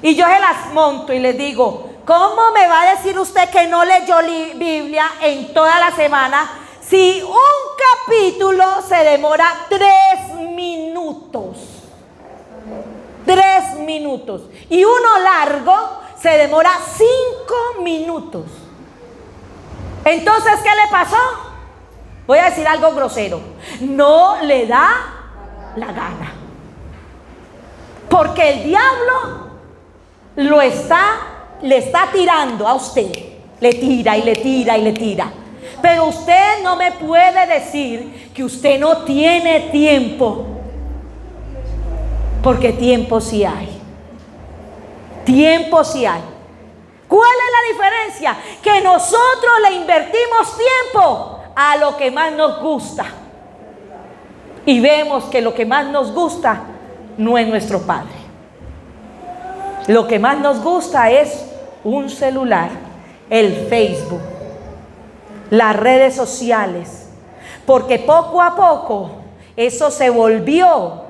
Y yo se las monto y les digo, ¿cómo me va a decir usted que no leyó Biblia en toda la semana si un capítulo se demora 3 minutos? 3 minutos. Y uno largo se demora 5 minutos. Entonces, ¿qué le pasó? Voy a decir algo grosero. No le da la gana. Porque el diablo le está tirando a usted. Le tira y le tira y le tira. Pero usted no me puede decir que usted no tiene tiempo. Porque tiempo sí hay. Tiempo sí hay. ¿Cuál es la diferencia? Que nosotros le invertimos tiempo a lo que más nos gusta. Y vemos que lo que más nos gusta no es nuestro Padre. Lo que más nos gusta es un celular, el Facebook, las redes sociales. Porque poco a poco eso se volvió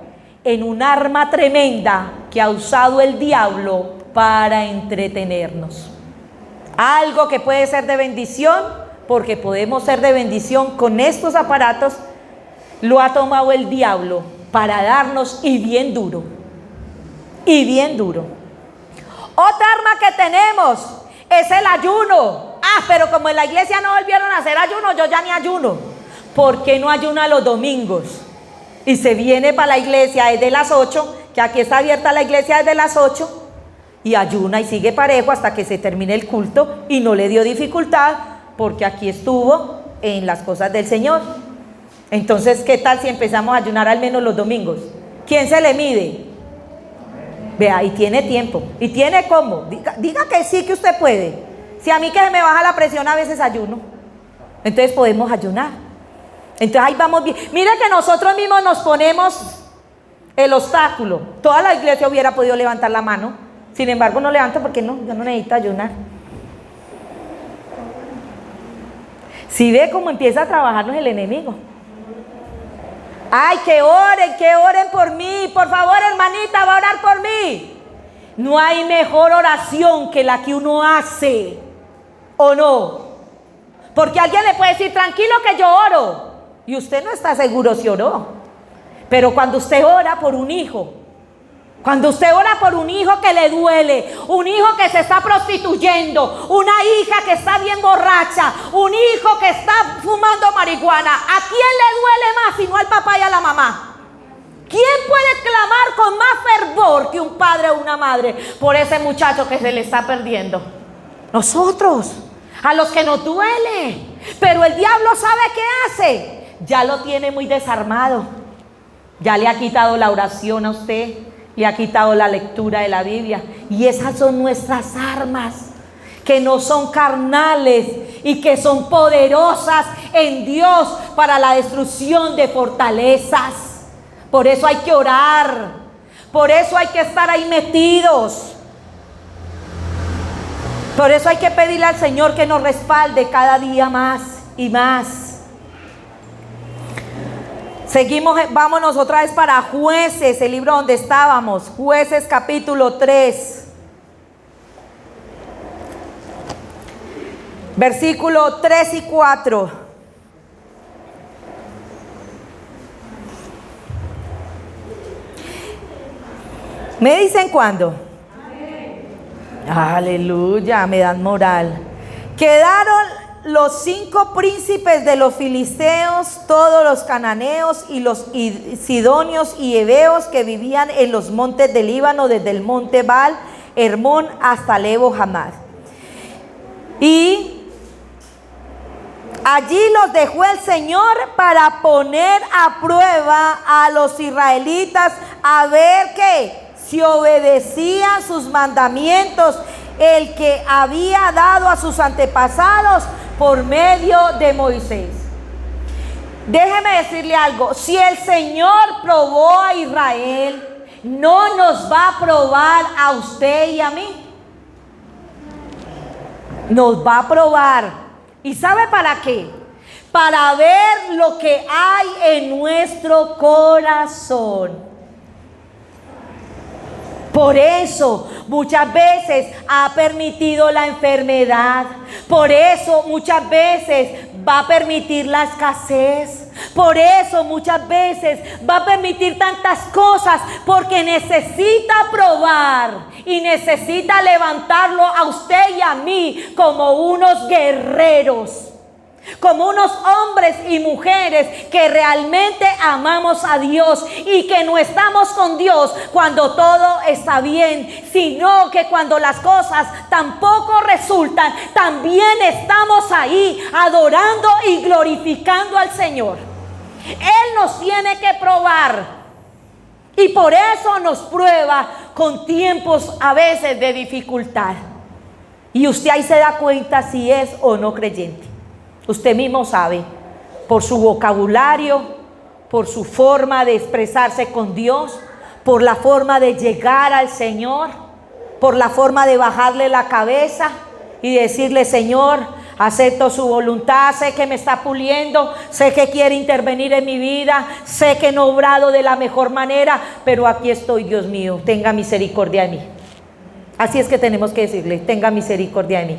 en un arma tremenda que ha usado el diablo para entretenernos. Algo que puede ser de bendición, porque podemos ser de bendición con estos aparatos, lo ha tomado el diablo para darnos, y bien duro, y bien duro. Otra arma que tenemos es el ayuno. Pero como en la iglesia no volvieron a hacer ayuno, yo ya ni ayuno. ¿Por qué no ayuna los domingos? Y se viene para la iglesia desde las 8, que aquí está abierta la iglesia desde las 8, y ayuna y sigue parejo hasta que se termine el culto, y no le dio dificultad porque aquí estuvo en las cosas del Señor. Entonces, ¿qué tal si empezamos a ayunar al menos los domingos? ¿Quién se le mide? Vea, y tiene tiempo, y tiene cómo. Diga que sí, que usted puede. Si a mí que se me baja la presión a veces ayuno, entonces podemos ayunar. Entonces ahí vamos bien. Mire que nosotros mismos nos ponemos el obstáculo. Toda la iglesia hubiera podido levantar la mano, sin embargo no levanto porque no, yo no necesito ayunar. Si ve cómo empieza a trabajarnos el enemigo. Ay, que oren por mí. Por favor, hermanita, va a orar por mí. No hay mejor oración que la que uno hace, ¿o no? Porque alguien le puede decir, tranquilo que yo oro, y usted no está seguro si oró. Pero cuando usted ora por un hijo, cuando usted ora por un hijo que le duele, un hijo que se está prostituyendo, una hija que está bien borracha, un hijo que está fumando marihuana, ¿a quién le duele más si no al papá y a la mamá? ¿Quién puede clamar con más fervor que un padre o una madre por ese muchacho que se le está perdiendo? Nosotros, a los que nos duele. Pero el diablo sabe qué hace. Ya lo tiene muy desarmado. Ya le ha quitado la oración a usted. Le ha quitado la lectura de la Biblia. Y esas son nuestras armas, que no son carnales y que son poderosas en Dios para la destrucción de fortalezas. Por eso hay que orar. Por eso hay que estar ahí metidos. Por eso hay que pedirle al Señor que nos respalde cada día más y más. Seguimos, vámonos otra vez para Jueces, el libro donde estábamos. Jueces capítulo 3. Versículo 3 y 4. ¿Me dicen cuándo? Aleluya, me dan moral. Quedaron los 5 príncipes de los filisteos, todos los cananeos y los sidonios y heveos que vivían en los montes del Líbano, desde el monte Baal, Hermón hasta Lebo Hamad. Y Allí los dejó el Señor para poner a prueba a los israelitas, a ver que si obedecían sus mandamientos, el que había dado a sus antepasados por medio de Moisés. Déjeme decirle algo, si el Señor probó a Israel, no nos va a probar a usted y a mí. Nos va a probar. ¿Y sabe para qué? Para ver lo que hay en nuestro corazón. Por eso muchas veces ha permitido la enfermedad. Por eso muchas veces va a permitir la escasez. Por eso muchas veces va a permitir tantas cosas, porque necesita probar y necesita levantarlo a usted y a mí como unos guerreros, como unos hombres y mujeres que realmente amamos a Dios y que no estamos con Dios cuando todo está bien, sino que cuando las cosas tampoco resultan, también estamos ahí adorando y glorificando al Señor. Él nos tiene que probar y por eso nos prueba con tiempos a veces de dificultad. Y usted ahí se da cuenta si es o no creyente. Usted mismo sabe, por su vocabulario, por su forma de expresarse con Dios, por la forma de llegar al Señor, por la forma de bajarle la cabeza y decirle: Señor, acepto su voluntad, sé que me está puliendo, sé que quiere intervenir en mi vida, sé que no he obrado de la mejor manera, pero aquí estoy, Dios mío, tenga misericordia de mí. Así es que tenemos que decirle: tenga misericordia de mí.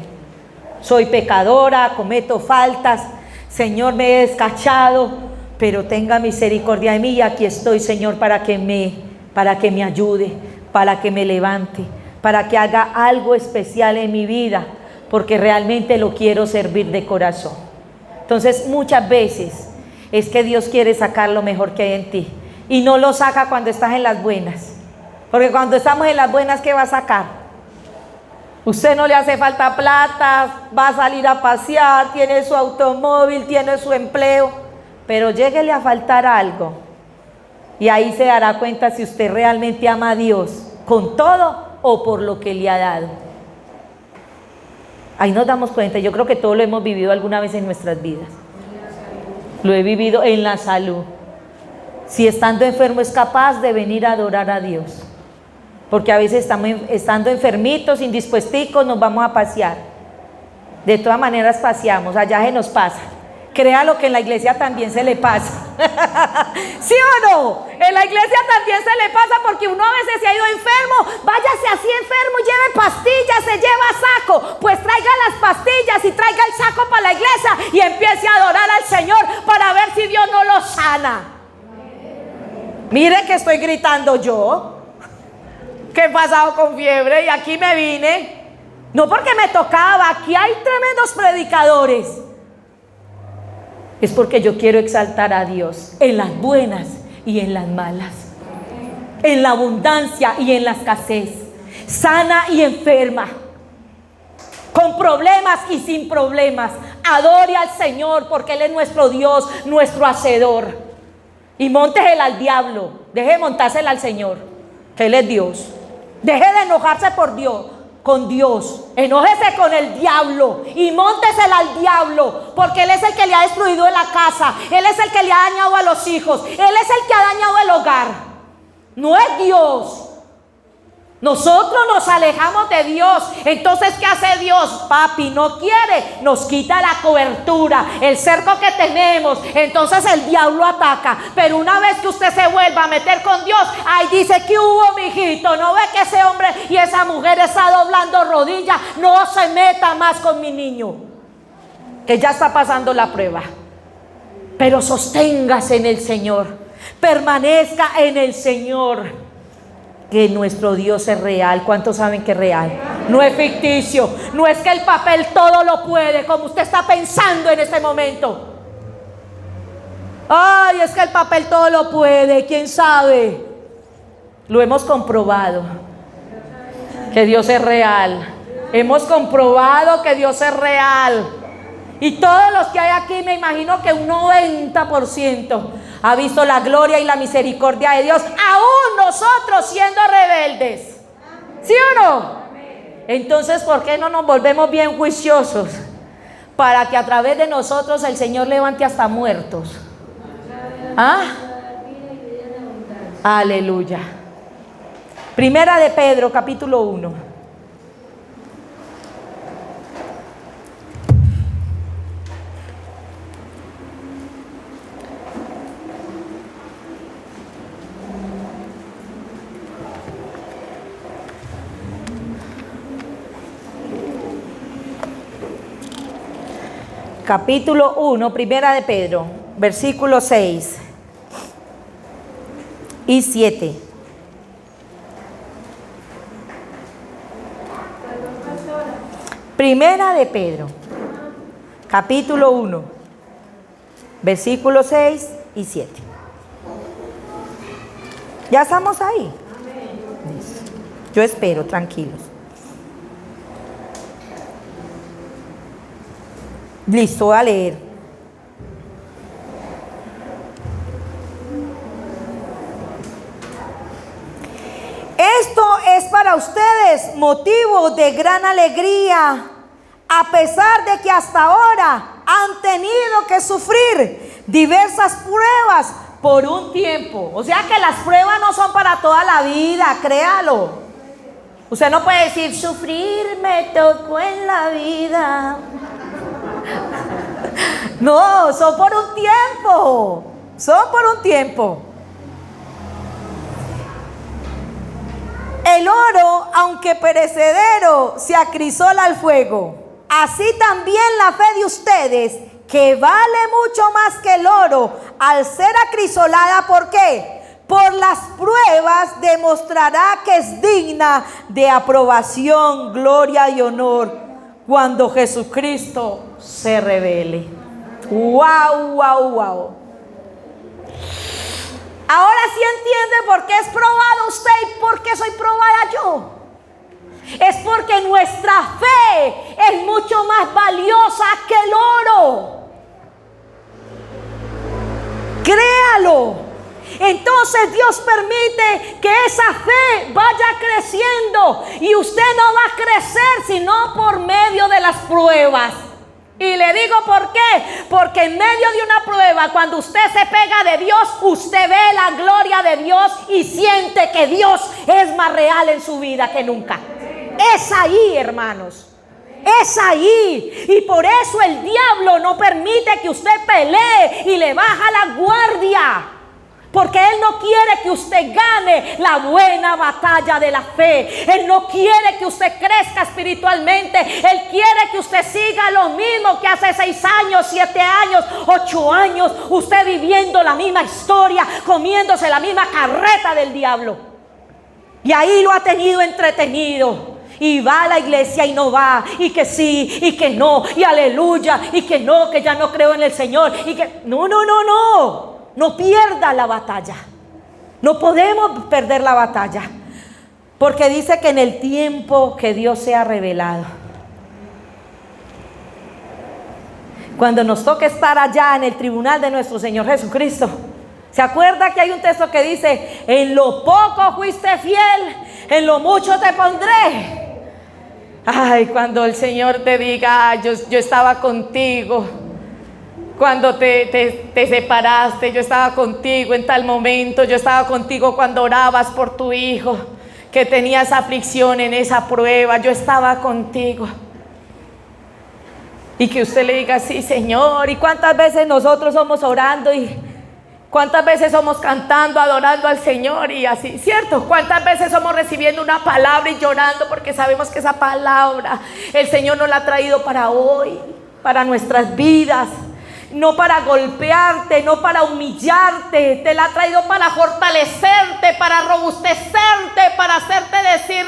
Soy pecadora, cometo faltas, Señor, me he descachado, pero tenga misericordia de mí y aquí estoy, Señor, para que me ayude, para que me levante, para que haga algo especial en mi vida, porque realmente lo quiero servir de corazón. Entonces muchas veces es que Dios quiere sacar lo mejor que hay en ti y no lo saca cuando estás en las buenas, porque cuando estamos en las buenas, ¿qué va a sacar? Usted no le hace falta plata, va a salir a pasear, tiene su automóvil, tiene su empleo, pero lléguele a faltar algo y ahí se dará cuenta si usted realmente ama a Dios con todo o por lo que le ha dado. Ahí nos damos cuenta. Yo creo que todo lo hemos vivido alguna vez en nuestras vidas. Lo he vivido en la salud. Si estando enfermo es capaz de venir a adorar a Dios, porque a veces estando enfermitos, indispuesticos, nos vamos a pasear. De todas maneras paseamos, allá se nos pasa. Créalo que en la iglesia también se le pasa. ¿Sí o no? En la iglesia también se le pasa, porque uno a veces se ha ido enfermo. Váyase así enfermo, lleve pastillas, se lleva saco. Pues traiga las pastillas y traiga el saco para la iglesia y empiece a adorar al Señor para ver si Dios no lo sana. Mire que estoy gritando yo, que he pasado con fiebre y aquí me vine. No porque me tocaba, aquí hay tremendos predicadores. Es porque yo quiero exaltar a Dios en las buenas y en las malas, en la abundancia y en la escasez, sana y enferma, con problemas y sin problemas. Adore al Señor, porque Él es nuestro Dios, nuestro hacedor. Y móntesela al diablo, deje de montársela al Señor, que Él es Dios. Deje de enojarse por Dios, con Dios. Enójese con el diablo y móntesela al diablo, porque Él es el que le ha destruido la casa, Él es el que le ha dañado a los hijos, Él es el que ha dañado el hogar. No es Dios. Nosotros nos alejamos de Dios. Entonces, ¿qué hace Dios? Papi, no quiere, nos quita la cobertura, el cerco que tenemos. Entonces el diablo ataca. Pero una vez que usted se vuelva a meter con Dios, ahí dice: ¿qué hubo, mijito? ¿No ve que ese hombre y esa mujer está doblando rodillas? No se meta más con mi niño, que ya está pasando la prueba. Pero sosténgase en el Señor, permanezca en el Señor, que nuestro Dios es real. ¿Cuántos saben que es real? No es ficticio. No es que el papel todo lo puede, como usted está pensando en este momento. Ay, es que el papel todo lo puede. ¿Quién sabe? Lo hemos comprobado, que Dios es real. Hemos comprobado que Dios es real. Y todos los que hay aquí, me imagino que un 90% ha visto la gloria y la misericordia de Dios, aún nosotros siendo rebeldes. ¿Sí o no? Entonces, ¿por qué no nos volvemos bien juiciosos? Para que a través de nosotros el Señor levante hasta muertos. ¿Ah? Aleluya. Primera de Pedro, capítulo 1. Capítulo 1, primera de Pedro, versículos 6 y 7. Primera de Pedro, capítulo 1, versículos 6 y 7. ¿Ya estamos ahí? Yo espero, tranquilos. Listo, voy a leer. Esto es para ustedes motivo de gran alegría, a pesar de que hasta ahora han tenido que sufrir diversas pruebas por un tiempo. O sea que las pruebas no son para toda la vida, créalo. Usted no puede decir, sufrir me tocó en la vida. No, son por un tiempo. Son por un tiempo. El oro, aunque perecedero, se acrisola al fuego. Así también la fe de ustedes, que vale mucho más que el oro, al ser acrisolada, ¿por qué? Por las pruebas demostrará que es digna de aprobación, gloria y honor cuando Jesucristo se revele. ¡Wow, wow, wow! Ahora sí entiende por qué es probado usted y por qué soy probada yo. Es porque nuestra fe es mucho más valiosa que el oro. Créalo. Entonces Dios permite que esa fe vaya creciendo y usted no va a crecer sino por medio de las pruebas. Y le digo por qué, porque en medio de una prueba, cuando usted se pega de Dios, usted ve la gloria de Dios y siente que Dios es más real en su vida que nunca. Es ahí, hermanos. Es ahí. Y por eso el diablo no permite que usted pelee y le baja la guardia. Porque Él no quiere que usted gane la buena batalla de la fe. Él no quiere que usted crezca espiritualmente. Él quiere que usted siga lo mismo que hace 6 años, 7 años, 8 años. Usted viviendo la misma historia, comiéndose la misma carreta del diablo. Y ahí lo ha tenido entretenido. Y va a la iglesia y no va, y que sí, y que no, y aleluya, y que no, que ya no creo en el Señor, y que no pierda la batalla. No podemos perder la batalla, porque dice que en el tiempo que Dios sea revelado, cuando nos toque estar allá en el tribunal de nuestro Señor Jesucristo, ¿se acuerda que hay un texto que dice, en lo poco fuiste fiel, en lo mucho te pondré? Ay, cuando el Señor te diga, yo estaba contigo, cuando te separaste, yo estaba contigo en tal momento, yo estaba contigo cuando orabas por tu hijo, que tenías aflicción en esa prueba, yo estaba contigo. Y que usted le diga, sí, Señor. Y cuántas veces nosotros somos orando y cuántas veces somos cantando, adorando al Señor y así, ¿cierto? Cuántas veces somos recibiendo una palabra y llorando porque sabemos que esa palabra el Señor nos la ha traído para hoy, para nuestras vidas. No para golpearte, no para humillarte, te la ha traído para fortalecerte, para robustecerte, para hacerte decir,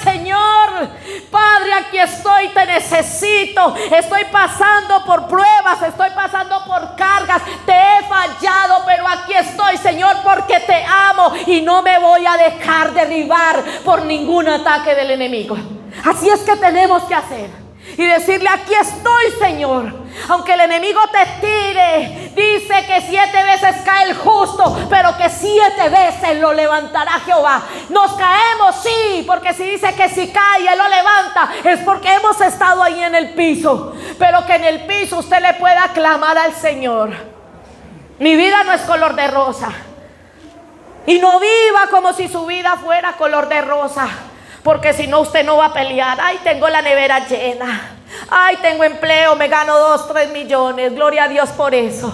Señor, Padre, aquí estoy, te necesito, estoy pasando por pruebas, estoy pasando por cargas, te he fallado, pero aquí estoy, Señor, porque te amo y no me voy a dejar derribar por ningún ataque del enemigo. Así es que tenemos que hacer. y decirle: aquí estoy, Señor. Aunque el enemigo te tire, dice que 7 veces cae el justo, pero que 7 veces lo levantará Jehová. Nos caemos, sí, porque si dice que si cae Él lo levanta, es porque hemos estado ahí en el piso. Pero que en el piso usted le pueda clamar al Señor: mi vida no es color de rosa. Y no viva como si su vida fuera color de rosa, porque si no, usted no va a pelear. Ay, tengo la nevera llena. Ay, tengo empleo, me gano 2, 3 millones. Gloria a Dios por eso.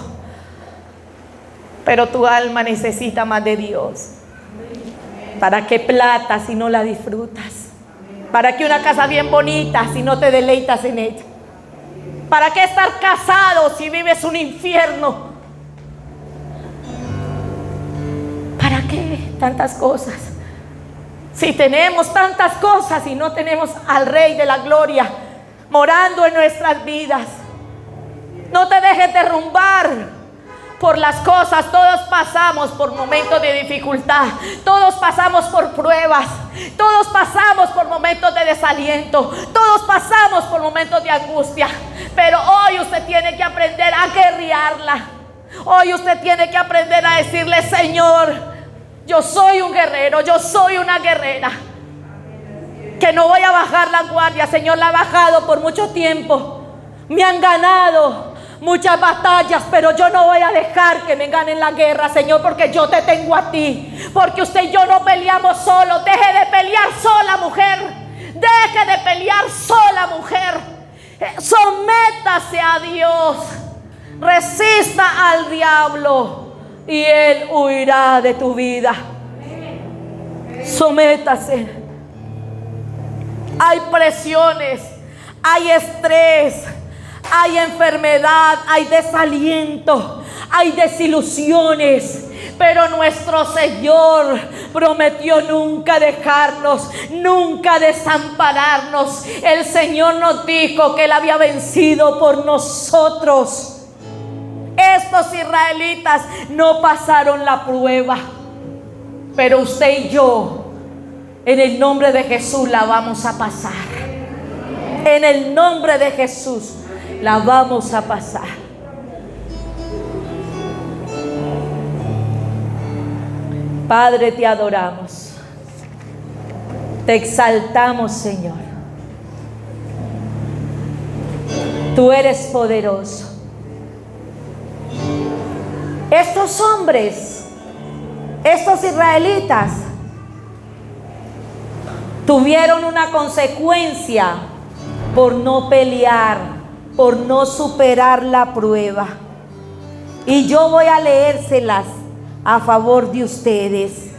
Pero tu alma necesita más de Dios. ¿Para qué plata si no la disfrutas? ¿Para qué una casa bien bonita si no te deleitas en ella? ¿Para qué estar casado si vives un infierno? ¿Para qué tantas cosas? Si tenemos tantas cosas y no tenemos al Rey de la Gloria morando en nuestras vidas. No te dejes derrumbar por las cosas. Todos pasamos por momentos de dificultad. Todos pasamos por pruebas. Todos pasamos por momentos de desaliento. Todos pasamos por momentos de angustia. Pero hoy usted tiene que aprender a guerrearla. Hoy usted tiene que aprender a decirle: Señor, yo soy un guerrero, yo soy una guerrera, que no voy a bajar la guardia. Señor, la he bajado por mucho tiempo. Me han ganado muchas batallas, pero yo no voy a dejar que me ganen la guerra, Señor, porque yo te tengo a ti. Porque usted y yo no peleamos solos. Deje de pelear sola, mujer. Deje de pelear sola, mujer. Sométase a Dios. Resista al diablo y él huirá de tu vida. Sométase. Hay presiones, hay estrés, hay enfermedad, hay desaliento, hay desilusiones. Pero nuestro Señor prometió nunca dejarnos, nunca desampararnos. El Señor nos dijo que Él había vencido por nosotros. Estos israelitas no pasaron la prueba, pero usted y yo, en el nombre de Jesús, la vamos a pasar. En el nombre de Jesús, la vamos a pasar. Padre, te adoramos. Te exaltamos, Señor. Tú eres poderoso. Estos hombres, estos israelitas, tuvieron una consecuencia por no pelear, por no superar la prueba. Y yo voy a leérselas a favor de ustedes.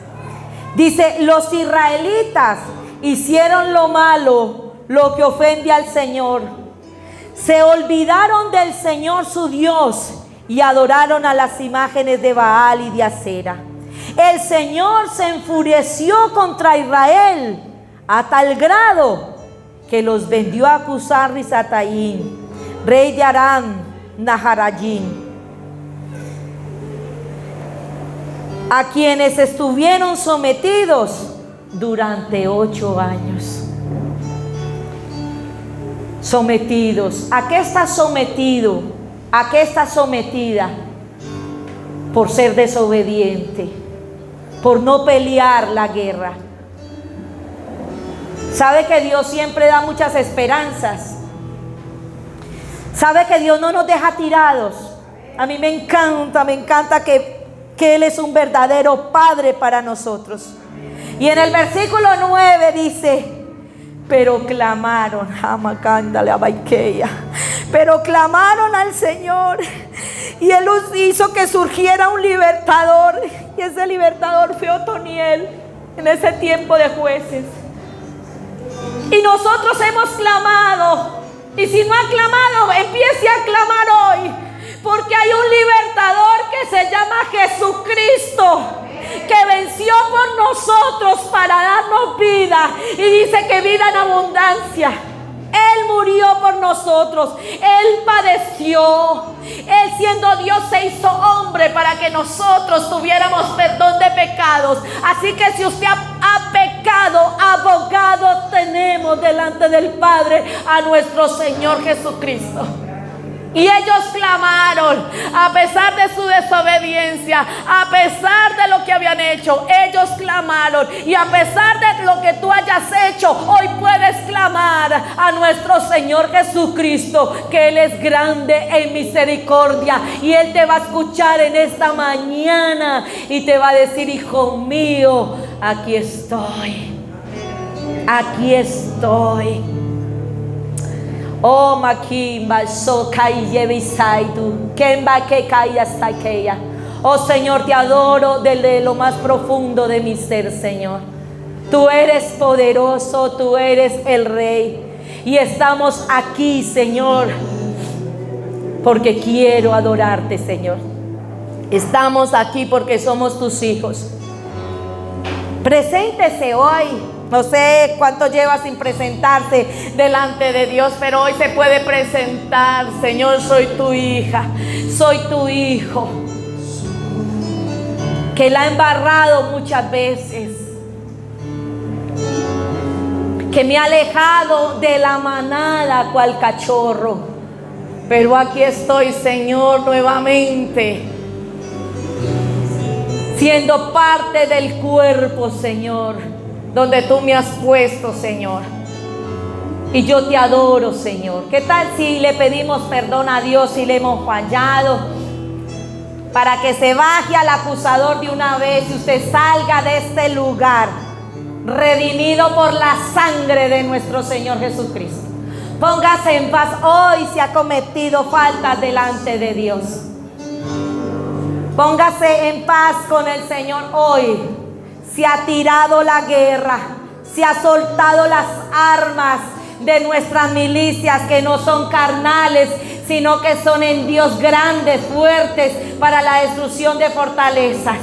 Dice: los israelitas hicieron lo malo, lo que ofende al Señor. Se olvidaron del Señor su Dios y adoraron a las imágenes de Baal y de Acera. El Señor se enfureció contra Israel a tal grado que los vendió a Cusar-Risataim, rey de Aram Naharayim, a quienes estuvieron sometidos durante 8 años. Sometidos. ¿A qué estás sometido? ¿A qué estás sometida? Por ser desobediente, por no pelear la guerra. Sabe que Dios siempre da muchas esperanzas. Sabe que Dios no nos deja tirados. A mí me encanta que Él es un verdadero Padre para nosotros. Y en el versículo 9 dice: pero clamaron, pero clamaron al Señor, y Él hizo que surgiera un libertador. Y ese libertador fue Otoniel en ese tiempo de jueces. Y nosotros hemos clamado. Y si no ha clamado, empiece a clamar hoy. Porque hay un libertador que se llama Jesucristo, que venció por nosotros para darnos vida. Y dice que vida en abundancia. Él murió por nosotros. Él padeció. Él, siendo Dios, se hizo hombre para que nosotros tuviéramos perdón de pecados. Así que si usted ha pecado, abogado tenemos delante delante del Padre a nuestro Señor Jesucristo. Y ellos clamaron, a pesar de su desobediencia, a pesar de lo que habían hecho, ellos clamaron. Y a pesar de lo que tú hayas hecho, hoy puedes clamar a nuestro Señor Jesucristo, que Él es grande en misericordia. Y Él te va a escuchar en esta mañana y te va a decir: hijo mío, aquí estoy. Aquí estoy. Oh, Makimba, Sokai Yevisaidu, Kemba Kekaya Sakeya. Oh Señor, te adoro desde lo más profundo de mi ser, Señor. Tú eres poderoso, tú eres el Rey. Y estamos aquí, Señor, porque quiero adorarte, Señor. Estamos aquí porque somos tus hijos. Preséntese hoy. No sé cuánto lleva sin presentarse delante de Dios, pero hoy se puede presentar. Señor, soy tu hija, soy tu hijo, que la ha embarrado muchas veces, que me ha alejado de la manada cual cachorro, pero aquí estoy, Señor, nuevamente, siendo parte del cuerpo, Señor, donde tú me has puesto, Señor. Y yo te adoro, Señor. ¿Qué tal si le pedimos perdón a Dios si le hemos fallado? Para que se baje al acusador de una vez y usted salga de este lugar redimido por la sangre de nuestro Señor Jesucristo. Póngase en paz. Hoy se ha cometido faltas delante de Dios. Póngase en paz con el Señor hoy. Se ha tirado la guerra, se ha soltado las armas de nuestras milicias, que no son carnales, sino que son en Dios grandes, fuertes para la destrucción de fortalezas.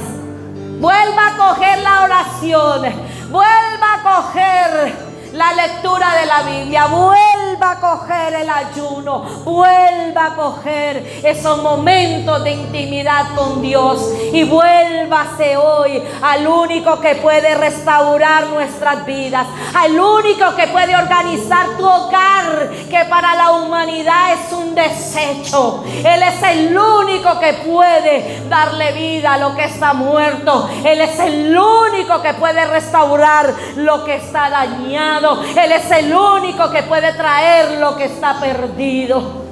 Vuelva a coger la oración, vuelva a coger la lectura de la Biblia, vuelva a coger el ayuno, vuelva a coger esos momentos de intimidad con Dios y vuélvase hoy al único que puede restaurar nuestras vidas, al único que puede organizar tu hogar, que para la humanidad es un desecho. Él es el único que puede darle vida a lo que está muerto. Él es el único que puede restaurar lo que está dañado. Él es el único que puede traer lo que está perdido.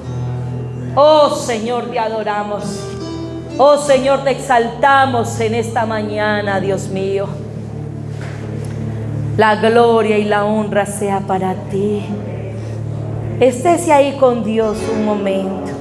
Oh Señor, te adoramos. Oh Señor, te exaltamos en esta mañana, Dios mío. La gloria y la honra sea para ti. Estése ahí con Dios un momento.